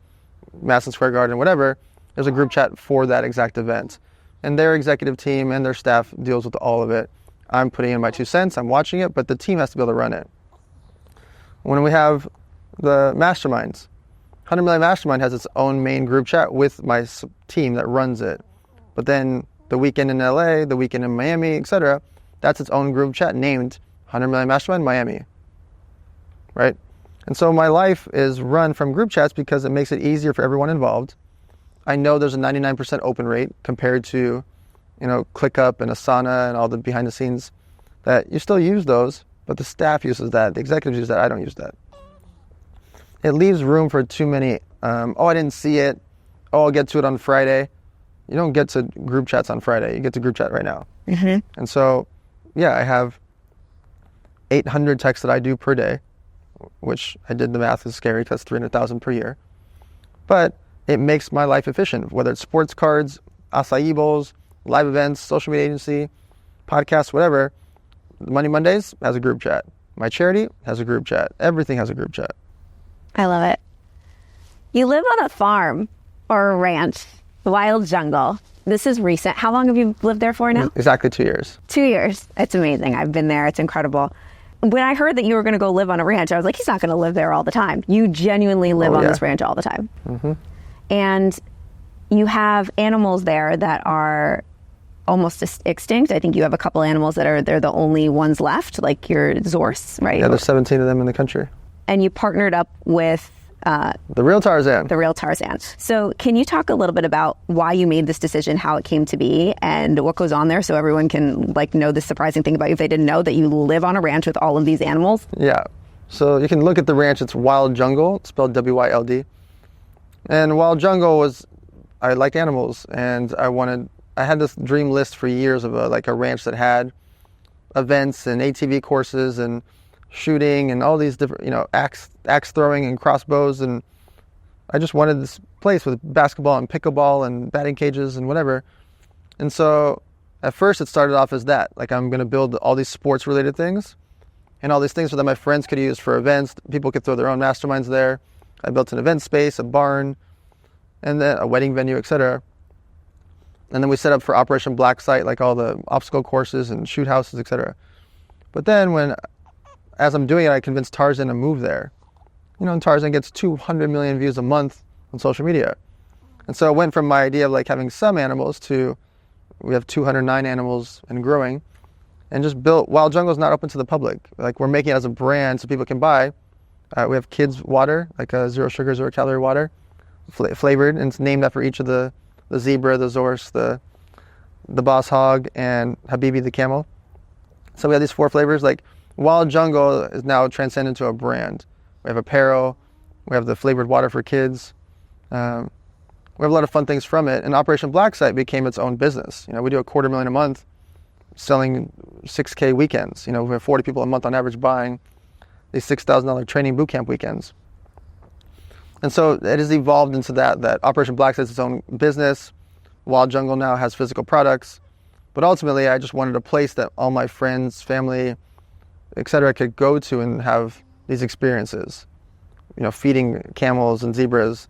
Madison Square Garden, whatever, there's a group chat for that exact event. And their executive team and their staff deals with all of it. I'm putting in my 2 cents, I'm watching it, but the team has to be able to run it. When we have the masterminds, 100 Million Mastermind has its own main group chat with my team that runs it. But then the weekend in LA, the weekend in Miami, etc., that's its own group chat named 100 Million Mastermind Miami, right? And so my life is run from group chats because it makes it easier for everyone involved. I know there's a 99% open rate compared to, ClickUp and Asana and all the behind the scenes, that you still use those, but the staff uses that, the executives use that, I don't use that. It leaves room for too many, I didn't see it, I'll get to it on Friday. You don't get to group chats on Friday, you get to group chat right now. Mm-hmm. And so, I have 800 texts that I do per day, which I did the math, is scary because that's 300,000 per year. But it makes my life efficient, whether it's sports cards, acai bowls, live events, social media agency, podcasts, whatever. Money Mondays has a group chat. My charity has a group chat. Everything has a group chat. I love it. You live on a farm or a ranch, wild jungle. This is recent. How long have you lived there for now? Exactly 2 years. 2 years. It's amazing. I've been there. It's incredible. When I heard that you were going to go live on a ranch, I was like, he's not going to live there all the time. You genuinely live on this ranch all the time. Mm-hmm. And you have animals there that are almost extinct. I think you have a couple animals they're the only ones left, like your Zorse, right? Yeah, there's 17 of them in the country. And you partnered up with the real Tarzan. The real Tarzan. So can you talk a little bit about why you made this decision, how it came to be, and what goes on there, so everyone can know the surprising thing about you if they didn't know that you live on a ranch with all of these animals? Yeah. So you can look at the ranch. It's Wild Jungle, spelled W-Y-L-D. And Wild Jungle was, I liked animals, and I had this dream list for years of a ranch that had events and ATV courses and shooting and all these different, axe throwing and crossbows, and I just wanted this place with basketball and pickleball and batting cages and whatever. And so at first it started off as that, I'm going to build all these sports related things and all these things so that my friends could use for events. People could throw their own masterminds there. I built an event space, a barn, and then a wedding venue, etc. And then we set up for Operation Black Site, all the obstacle courses and shoot houses, etc. But then as I'm doing it, I convinced Tarzan to move there. And Tarzan gets 200 million views a month on social media. And so it went from my idea of having some animals to we have 209 animals and growing, and just built. Wild Jungle is not open to the public. We're making it as a brand so people can buy. We have kids water, a 0 sugar, 0 calorie water, flavored, and it's named after each of the zebra, the Zorse, the boss hog, and Habibi the camel. So we have these 4 flavors. Wild Jungle is now transcended to a brand. We have apparel, we have the flavored water for kids, we have a lot of fun things from it. And Operation Black Site became its own business. You know, we do $250,000 a month selling 6K weekends. You know, we have 40 people a month on average buying these $6,000 training bootcamp weekends. And so it has evolved into that Operation Black Site is its own business. Wild Jungle now has physical products. But ultimately, I just wanted a place that all my friends, family, etc. could go to and have these experiences. You know, feeding camels and zebras,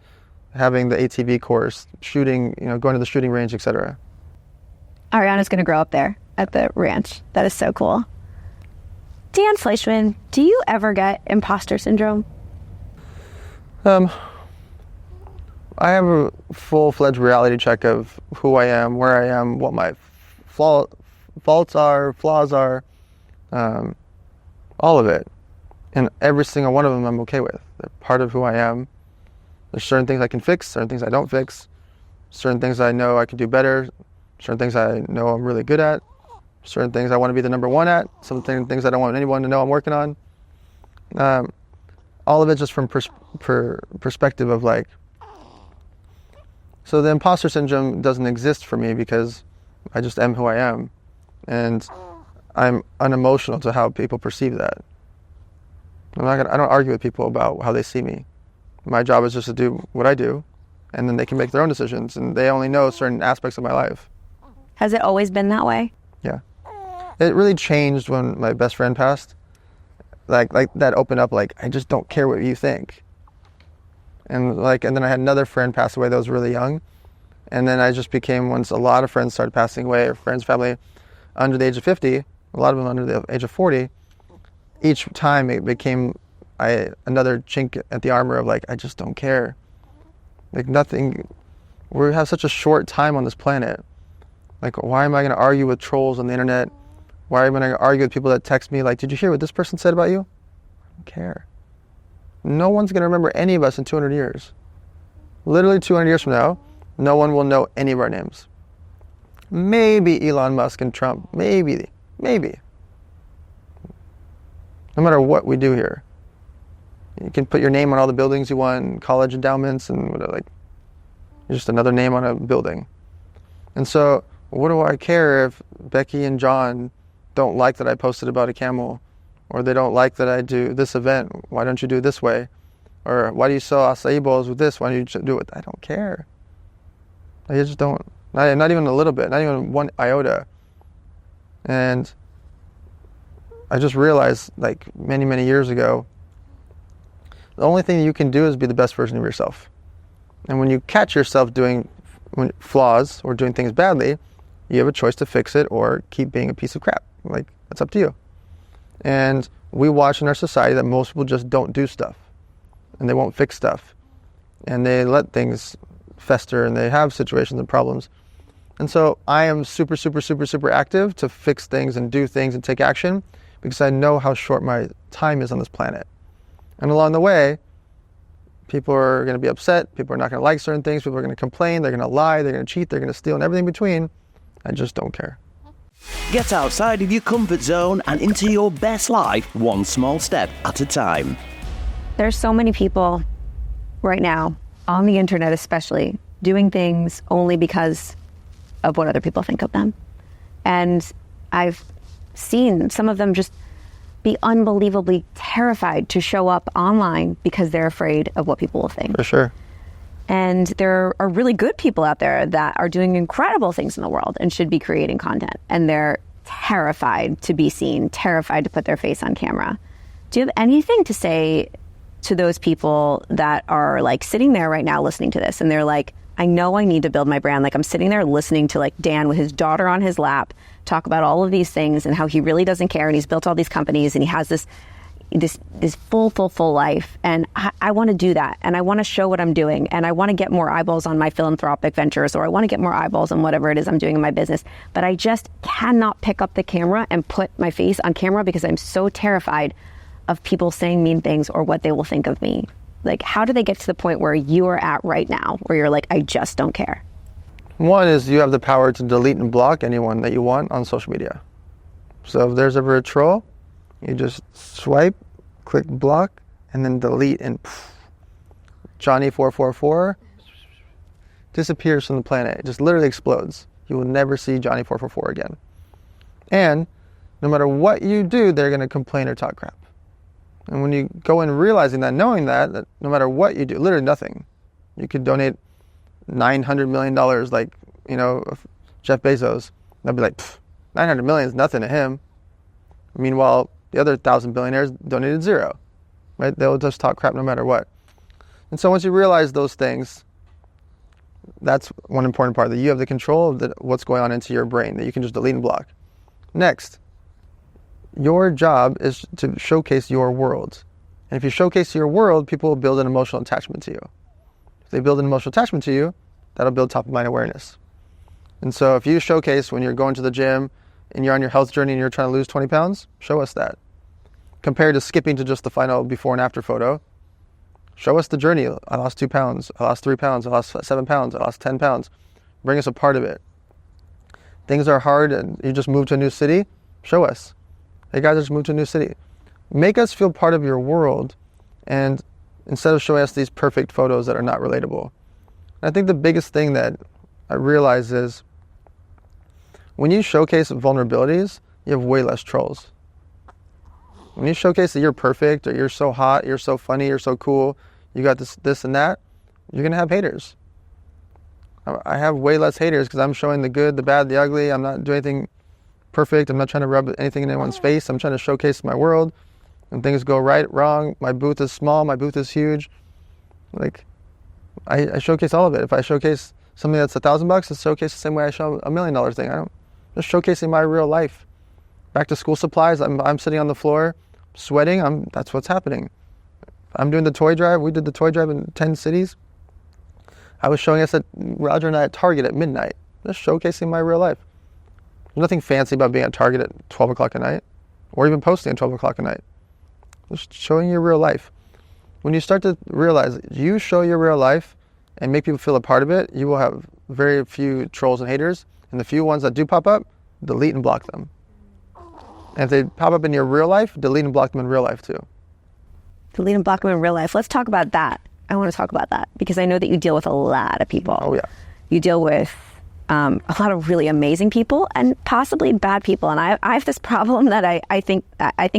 having the ATV course, shooting, you know, going to the shooting range, etc. Ariana's going to grow up there at the ranch. That is so cool. Dan Fleyshman, do you ever get imposter syndrome? I have a full-fledged reality check of who I am, where I am, what my faults are, flaws are, all of it. And every single one of them I'm okay with. They're part of who I am. There's certain things I can fix, certain things I don't fix, certain things I know I can do better, certain things I know I'm really good at, certain things I want to be the number one at, some things I don't want anyone to know I'm working on. All of it just from perspective of like, so the imposter syndrome doesn't exist for me because I just am who I am. And I'm unemotional to how people perceive that. I don't argue with people about how they see me. My job is just to do what I do, and then they can make their own decisions, and they only know certain aspects of my life. Has it always been that way? Yeah. It really changed when my best friend passed. Like that opened up, like, I just don't care what you think. And then I had another friend pass away that was really young. And then I just became, once a lot of friends started passing away, or friends, family, under the age of 50, a lot of them under the age of 40, each time it became another chink at the armor of like, I just don't care. Like nothing, we have such a short time on this planet. Like, why am I going to argue with trolls on the internet? Why am I going to argue with people that text me like, did you hear what this person said about you? I don't care. No one's going to remember any of us in 200 years. Literally 200 years from now, no one will know any of our names. Maybe Elon Musk and Trump. Maybe. No matter what we do here. You can put your name on all the buildings you want, college endowments, and whatever, like, just another name on a building. And so, what do I care if Becky and John don't like that I posted about a camel, or they don't like that I do this event? Why don't you do it this way? Or why do you sell acai bowls with this? Why don't you do it? I don't care. I just don't. Not even a little bit. Not even one iota. And I just realized, like many, many years ago, the only thing you can do is be the best version of yourself. And when you catch yourself doing flaws or doing things badly, you have a choice to fix it or keep being a piece of crap. Like, that's up to you. And we watch in our society that most people just don't do stuff. And they won't fix stuff. And they let things fester and they have situations and problems. And so I am super, super, super, super active to fix things and do things and take action because I know how short my time is on this planet. And along the way, people are going to be upset. People are not going to like certain things. People are going to complain. They're going to lie. They're going to cheat. They're going to steal and everything in between. I just don't care. Get outside of your comfort zone and into your best life, one small step at a time. There's so many people right now, on the internet especially, doing things only because of what other people think of them. And I've seen some of them just be unbelievably terrified to show up online because they're afraid of what people will think. For sure. And there are really good people out there that are doing incredible things in the world and should be creating content. And they're terrified to be seen, terrified to put their face on camera. Do you have anything to say to those people that are like sitting there right now listening to this and they're like, I know I need to build my brand. Like, I'm sitting there listening to like Dan with his daughter on his lap talk about all of these things and how he really doesn't care and he's built all these companies and he has this full life. And I want to do that. And I want to show what I'm doing. And I want to get more eyeballs on my philanthropic ventures, or I want to get more eyeballs on whatever it is I'm doing in my business. But I just cannot pick up the camera and put my face on camera because I'm so terrified of people saying mean things or what they will think of me. Like, how do they get to the point where you are at right now, where you're like, I just don't care? One is you have the power to delete and block anyone that you want on social media. So if there's ever a troll, you just swipe, click block, and then delete, and Johnny444, disappears from the planet. It just literally explodes. You will never see Johnny 444 again. And no matter what you do, they're going to complain or talk crap. And when you go in realizing that, knowing that no matter what you do, literally nothing, you could donate $900 million like, Jeff Bezos. They'll be like, 900 million is nothing to him. Meanwhile, the other 1,000 billionaires donated zero, right? They'll just talk crap no matter what. And so once you realize those things, that's one important part, that you have the control of what's going on into your brain, that you can just delete and block. Next, your job is to showcase your world. And if you showcase your world, people will build an emotional attachment to you. If they build an emotional attachment to you, that'll build top of mind awareness. And so if you showcase when you're going to the gym and you're on your health journey and you're trying to lose 20 pounds, show us that. Compared to skipping to just the final before and after photo, show us the journey. I lost 2 pounds, I lost 3 pounds, I lost 7 pounds, I lost 10 pounds. Bring us a part of it. Things are hard and you just moved to a new city, show us. Hey guys, I just moved to a new city. Make us feel part of your world, and instead of showing us these perfect photos that are not relatable. And I think the biggest thing that I realize is when you showcase vulnerabilities, you have way less trolls. When you showcase that you're perfect, or you're so hot, you're so funny, you're so cool, you got this and that, you're going to have haters. I have way less haters because I'm showing the good, the bad, the ugly. I'm not doing anything perfect. I'm not trying to rub anything in anyone's face. I'm trying to showcase my world. When things go right, wrong, my booth is small, my booth is huge. Like, I showcase all of it. If I showcase something that's $1,000, I showcase the same way I show $1 million thing. I'm just showcasing my real life. Back to school supplies, I'm sitting on the floor, sweating. That's what's happening. I'm doing the toy drive. We did the toy drive in 10 cities. I was showing us Roger and I at Target at midnight, just showcasing my real life. There's nothing fancy about being at Target at 12 o'clock at night, or even posting at 12 o'clock at night. Just showing your real life. When you start to realize you show your real life and make people feel a part of it, you will have very few trolls and haters. And the few ones that do pop up, delete and block them. And if they pop up in your real life, delete and block them in real life too. Delete and block them in real life. Let's talk about that. I want to talk about that because I know that you deal with a lot of people. Oh yeah. You deal with a lot of really amazing people and possibly bad people. And I have this problem that I think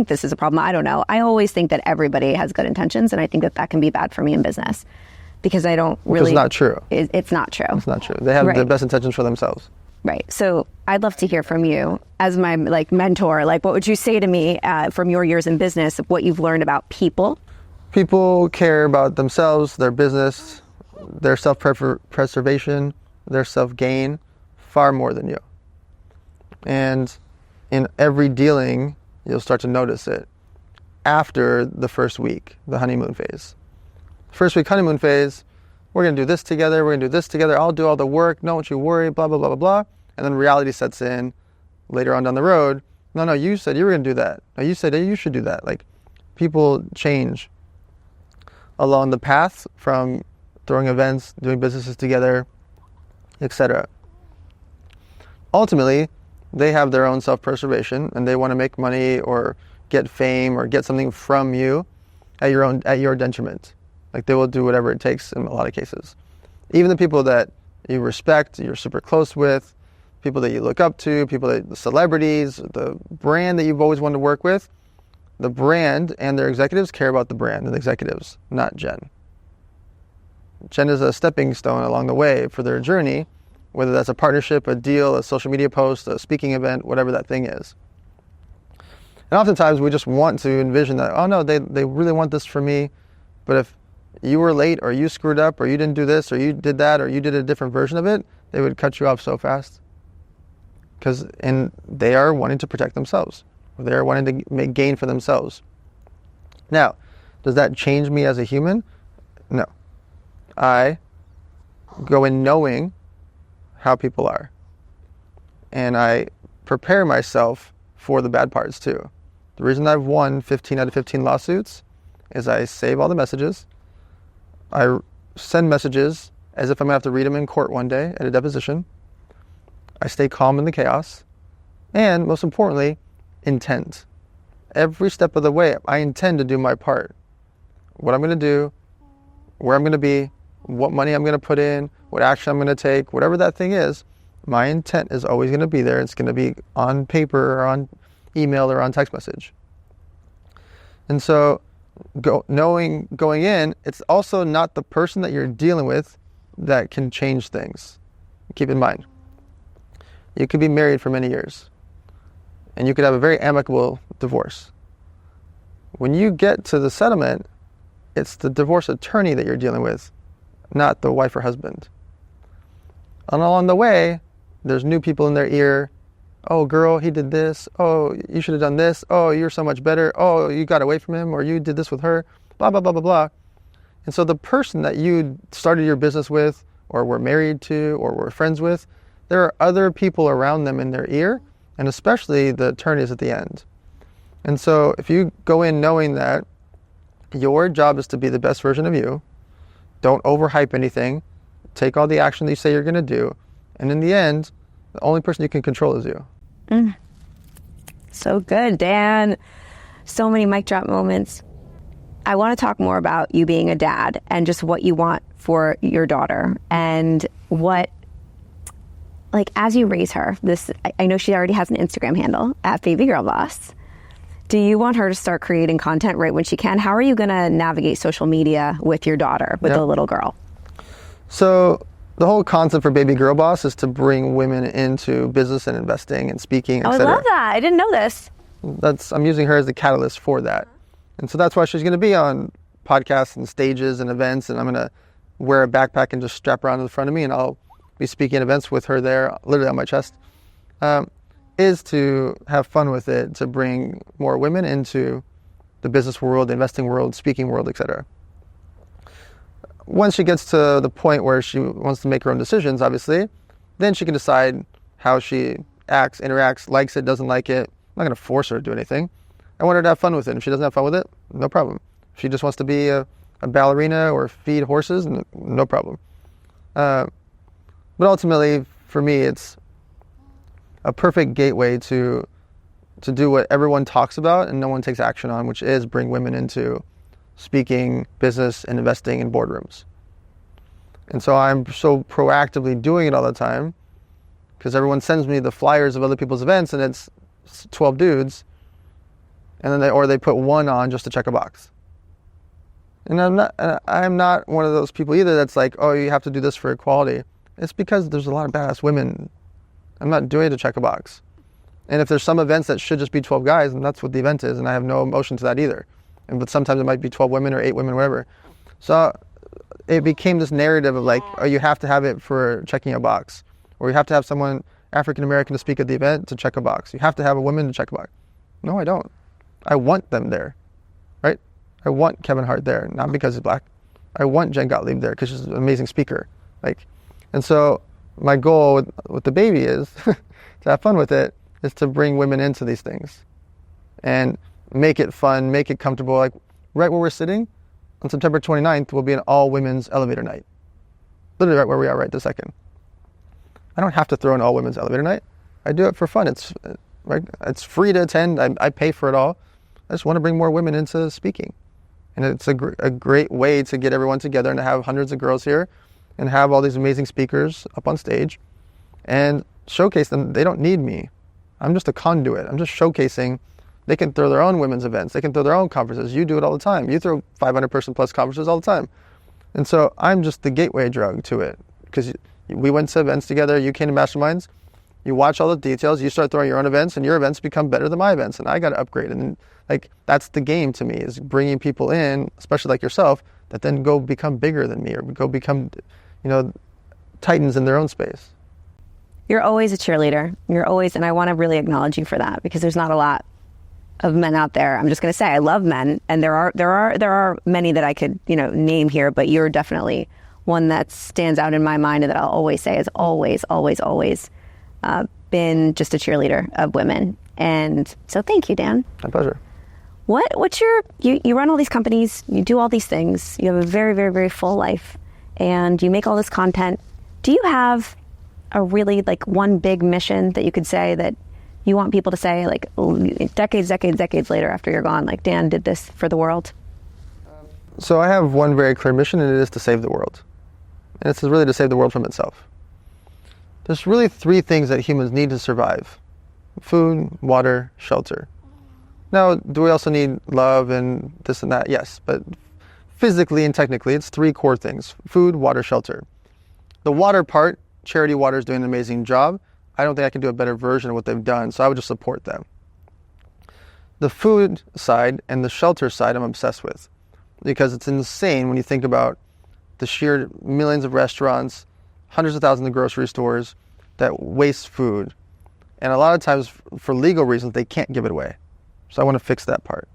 this is a problem. I don't know. I always think that everybody has good intentions, and I think that can be bad for me in business because I don't really. It's not true. It's not true. It's not true. They have the best intentions for themselves. Right. So I'd love to hear from you as my mentor. What would you say to me from your years in business, what you've learned about people? People care about themselves, their business, their self-preservation, their self-gain far more than you. And in every dealing, you'll start to notice it after the first week, the honeymoon phase. First week honeymoon phase, we're going to do this together, we're going to do this together, I'll do all the work, don't you worry, blah, blah, blah, blah, blah. And then reality sets in later on down the road. No, you said you were going to do that. No, you said you should do that. People change along the path from throwing events, doing businesses together, etc. Ultimately, they have their own self-preservation and they want to make money or get fame or get something from you at your detriment. They will do whatever it takes in a lot of cases. Even the people that you respect, you're super close with, people that you look up to, the celebrities, the brand that you've always wanted to work with, the brand and their executives care about the brand and the executives, not Jen. Jen is a stepping stone along the way for their journey, whether that's a partnership, a deal, a social media post, a speaking event, whatever that thing is. And oftentimes we just want to envision that, oh no, they really want this for me, but if you were late or you screwed up or you didn't do this or you did that or you did a different version of it, they would cut you off so fast. And they are wanting to protect themselves. They're wanting to make gain for themselves. Now, does that change me as a human? No. I go in knowing how people are. And I prepare myself for the bad parts too. The reason I've won 15 out of 15 lawsuits is I save all the messages. I send messages as if I'm going to have to read them in court one day at a deposition. I stay calm in the chaos. And most importantly, intent. Every step of the way, I intend to do my part. What I'm going to do, where I'm going to be, what money I'm going to put in, what action I'm going to take, whatever that thing is, my intent is always going to be there. It's going to be on paper or on email or on text message. And so going in, it's also not the person that you're dealing with that can change things. Keep in mind, you could be married for many years and you could have a very amicable divorce. When you get to the settlement, it's the divorce attorney that you're dealing with, not the wife or husband. And along the way, there's new people in their ear. Oh, girl, he did this. Oh, you should have done this. Oh, you're so much better. Oh, you got away from him, or you did this with her. Blah, blah, blah, blah, blah. And so the person that you started your business with, or were married to, or were friends with, there are other people around them in their ear, and especially the attorneys at the end. And so if you go in knowing that your job is to be the best version of you, don't overhype anything, take all the action that you say you're going to do, and in the end, the only person you can control is you. So good, Dan. So many mic drop moments. I want to talk more about you being a dad and just what you want for your daughter and what, like, as you raise her, I know she already has an Instagram handle at Baby Girl Boss. Do you want her to start creating content right when she can? How are you going to navigate social media with your daughter, with the little girl? So the whole concept for Baby Girl Boss is to bring women into business and investing and speaking, Oh, I etc. love that. I didn't know this. I'm using her as the catalyst for that. And so that's why she's going to be on podcasts and stages and events, and I'm going to wear a backpack and just strap her onto the front of me, and I'll be speaking at events with her there, literally on my chest, is to have fun with it, to bring more women into the business world, the investing world, speaking world, etc. Once she gets to the point where she wants to make her own decisions, obviously, then she can decide how she acts, interacts, likes it, doesn't like it. I'm not going to force her to do anything. I want her to have fun with it. If she doesn't have fun with it, no problem. If she just wants to be a ballerina or feed horses, no problem. But ultimately, for me, it's a perfect gateway to do what everyone talks about and no one takes action on, which is bring women into speaking, business, and investing in boardrooms. And so I'm so proactively doing it all the time because everyone sends me the flyers of other people's events and it's 12 dudes, and then they put one on just to check a box. And I'm not one of those people either that's like, oh, you have to do this for equality. It's because there's a lot of badass women. I'm not doing it to check a box. And if there's some events that should just be 12 guys, and that's what the event is, and I have no emotion to that either. But sometimes it might be 12 women or 8 women, whatever. So it became this narrative of like, oh, you have to have it for checking a box. Or you have to have someone African-American to speak at the event to check a box. You have to have a woman to check a box. No, I don't. I want them there, right? I want Kevin Hart there, not because he's black. I want Jen Gottlieb there because she's an amazing speaker. And so my goal with the baby is to have fun with it, is to bring women into these things and make it fun, make it comfortable. Like right where we're sitting on September 29th will be an all women's elevator night. Literally right where we are right this second. I don't have to throw an all women's elevator night. I do it for fun. It's free to attend. I pay for it all. I just want to bring more women into speaking. And it's a great way to get everyone together and to have hundreds of girls here and have all these amazing speakers up on stage and showcase them. They don't need me. I'm just a conduit. I'm just showcasing. They can throw their own women's events. They can throw their own conferences. You do it all the time. You throw 500 person plus conferences all the time. And so I'm just the gateway drug to it because we went to events together. You came to masterminds. You watch all the details. You start throwing your own events and your events become better than my events. And I got to upgrade. And that's the game to me, is bringing people in, especially like yourself, that then go become bigger than me or go become, titans in their own space. You're always a cheerleader. You're always, and I want to really acknowledge you for that because there's not a lot of men out there. I'm just going to say I love men, and there are many that I could name here, but you're definitely one that stands out in my mind and that I'll always say is always been just a cheerleader of women. And so thank you, Dan. My pleasure. What's you run all these companies, you do all these things, you have a very, very, very full life, and you make all this content. Do you have a really one big mission that you could say that you want people to say decades later after you're gone, like Dan did this for the world? So I have one very clear mission, and it is to save the world. and it's really to save the world from itself. There's really 3 things that humans need to survive: food, water, shelter. Now, do we also need love and this and that? Yes, but physically and technically, it's 3 core things: food, water, shelter. The water part, Charity Water is doing an amazing job. I don't think I can do a better version of what they've done, so I would just support them. The food side and the shelter side I'm obsessed with, because it's insane when you think about the sheer millions of restaurants, hundreds of thousands of grocery stores that waste food. And a lot of times, for legal reasons, they can't give it away. So I want to fix that part.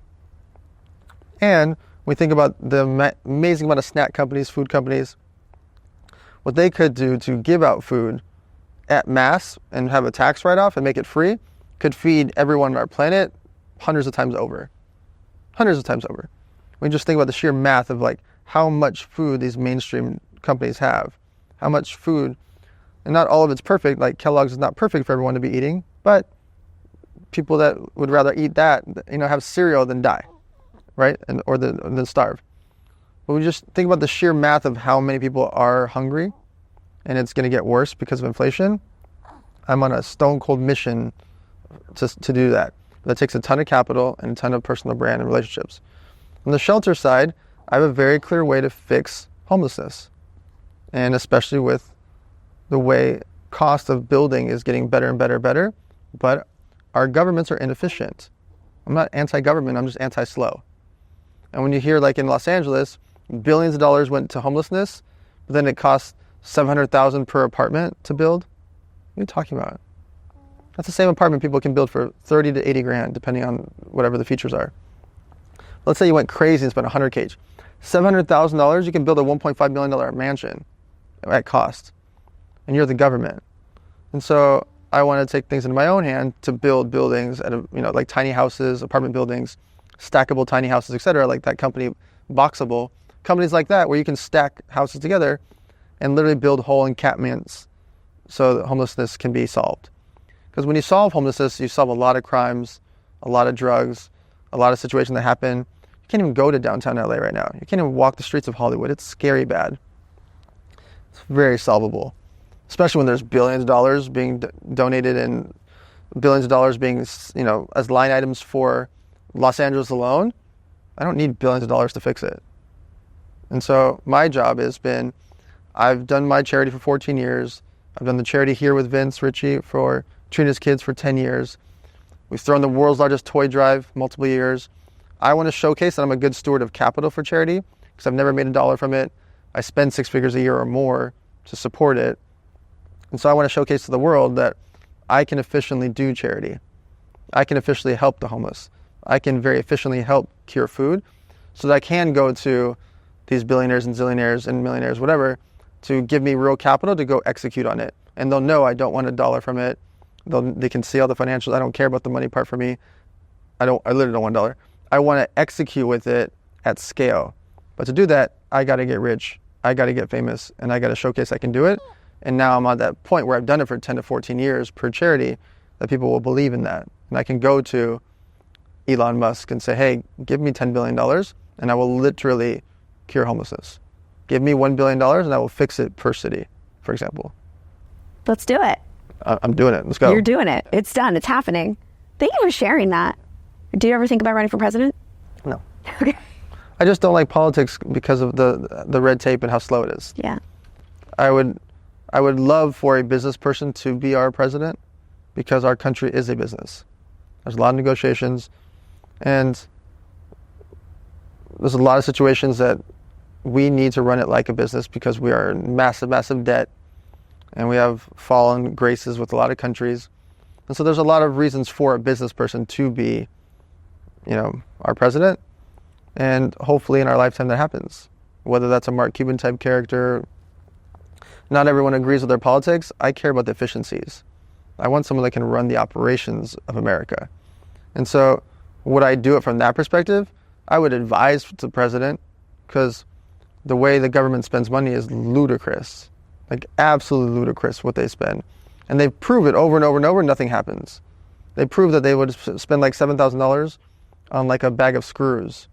And we think about the amazing amount of snack companies, food companies, what they could do to give out food at mass and have a tax write-off and make it free could feed everyone on our planet hundreds of times over. Hundreds of times over. We just think about the sheer math of like how much food these mainstream companies have, how much food, and not all of it's perfect. Like Kellogg's is not perfect for everyone to be eating, but people that would rather eat that, have cereal than die, right? Or than starve. But we just think about the sheer math of how many people are hungry, and it's going to get worse because of inflation. I'm on a stone cold mission to do that. That takes a ton of capital and a ton of personal brand and relationships. On the shelter side, I have a very clear way to fix homelessness, and especially with the way cost of building is getting better and better and better, but our governments are inefficient. I'm not anti-government, I'm just anti-slow. And when you hear like in Los Angeles, billions of dollars went to homelessness, but then it costs $700,000 per apartment to build, what are you talking about? That's the same apartment people can build for 30 to 80 grand, depending on whatever the features are. Let's say you went crazy and spent $100K each. $700,000, you can build a $1.5 million mansion at cost. And you're the government. And so I want to take things into my own hand to build buildings at like tiny houses, apartment buildings, stackable tiny houses, etc. Like that company, Boxable. Companies like that where you can stack houses together and literally build whole encampments so that homelessness can be solved. Because when you solve homelessness, you solve a lot of crimes, a lot of drugs, a lot of situations that happen. You can't even go to downtown LA right now. You can't even walk the streets of Hollywood. It's scary bad. It's very solvable, especially when there's billions of dollars being donated and billions of dollars being, as line items for Los Angeles alone. I don't need billions of dollars to fix it. And so my job has been, I've done my charity for 14 years. I've done the charity here with Vince Ritchie for Trina's kids for 10 years. We've thrown the world's largest toy drive multiple years. I want to showcase that I'm a good steward of capital for charity because I've never made $1 from it. I spend 6 figures a year or more to support it. And so I want to showcase to the world that I can efficiently do charity. I can efficiently help the homeless. I can very efficiently help cure food so that I can go to these billionaires and zillionaires and millionaires, whatever, to give me real capital to go execute on it. And they'll know I don't want $1 from it. They can see all the financials. I don't care about the money part for me. I literally don't want $1. I want to execute with it at scale. But to do that, I got to get rich. I got to get famous, and I got to showcase I can do it. And now I'm at that point where I've done it for 10 to 14 years per charity that people will believe in that. And I can go to Elon Musk and say, hey, give me $10 billion and I will literally cure homelessness. Give me $1 billion and I will fix it per city, for example. Let's do it. I'm doing it. Let's go. You're doing it. It's done. It's happening. Thank you for sharing that. Do you ever think about running for president? No. Okay. I just don't like politics because of the red tape and how slow it is. Yeah. I would love for a business person to be our president because our country is a business. There's a lot of negotiations and there's a lot of situations that we need to run it like a business because we are in massive, massive debt and we have fallen graces with a lot of countries. And so there's a lot of reasons for a business person to be, our president. And hopefully in our lifetime that happens. Whether that's a Mark Cuban type character. Not everyone agrees with their politics. I care about the efficiencies. I want someone that can run the operations of America. And so would I do it from that perspective? I would advise the president because the way the government spends money is ludicrous. Like absolutely ludicrous what they spend. And they prove it over and over and over, nothing happens. They prove that they would spend like $7,000 on like a bag of screws.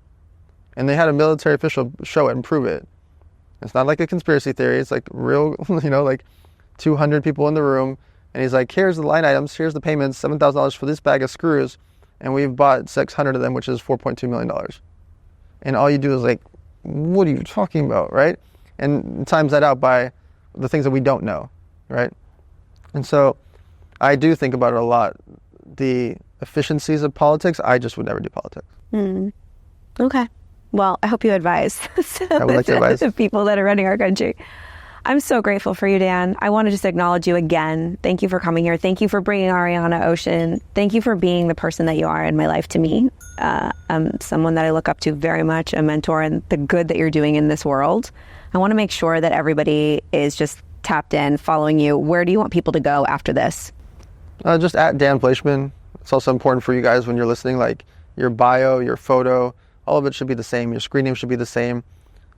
And they had a military official show it and prove it. It's not like a conspiracy theory. It's like real, like 200 people in the room. And he's like, here's the line items, here's the payments, $7,000 for this bag of screws. And we've bought 600 of them, which is $4.2 million. And all you do is like, what are you talking about, right? And times that out by the things that we don't know, right? And so I do think about it a lot. The efficiencies of politics, I just would never do politics. Okay. Well, I hope you advise I would like to advise the people that are running our country. I'm so grateful for you, Dan. I want to just acknowledge you again. Thank you for coming here. Thank you for bringing Ariana Ocean. Thank you for being the person that you are in my life to me. Someone that I look up to very much, a mentor, and the good that you're doing in this world. I want to make sure that everybody is just tapped in, following you. Where do you want people to go after this? Just at Dan Fleyshman. It's also important for you guys when you're listening, like your bio, your photo, all of it should be the same. Your screen name should be the same.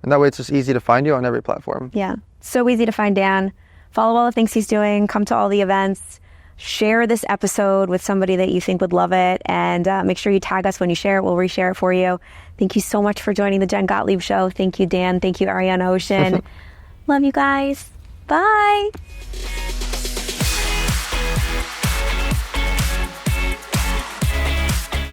And that way it's just easy to find you on every platform. Yeah. So easy to find Dan. Follow all the things he's doing. Come to all the events. Share this episode with somebody that you think would love it. And make sure you tag us when you share it. We'll reshare it for you. Thank you so much for joining the Jen Gottlieb Show. Thank you, Dan. Thank you, Ariana Ocean. Love you guys. Bye.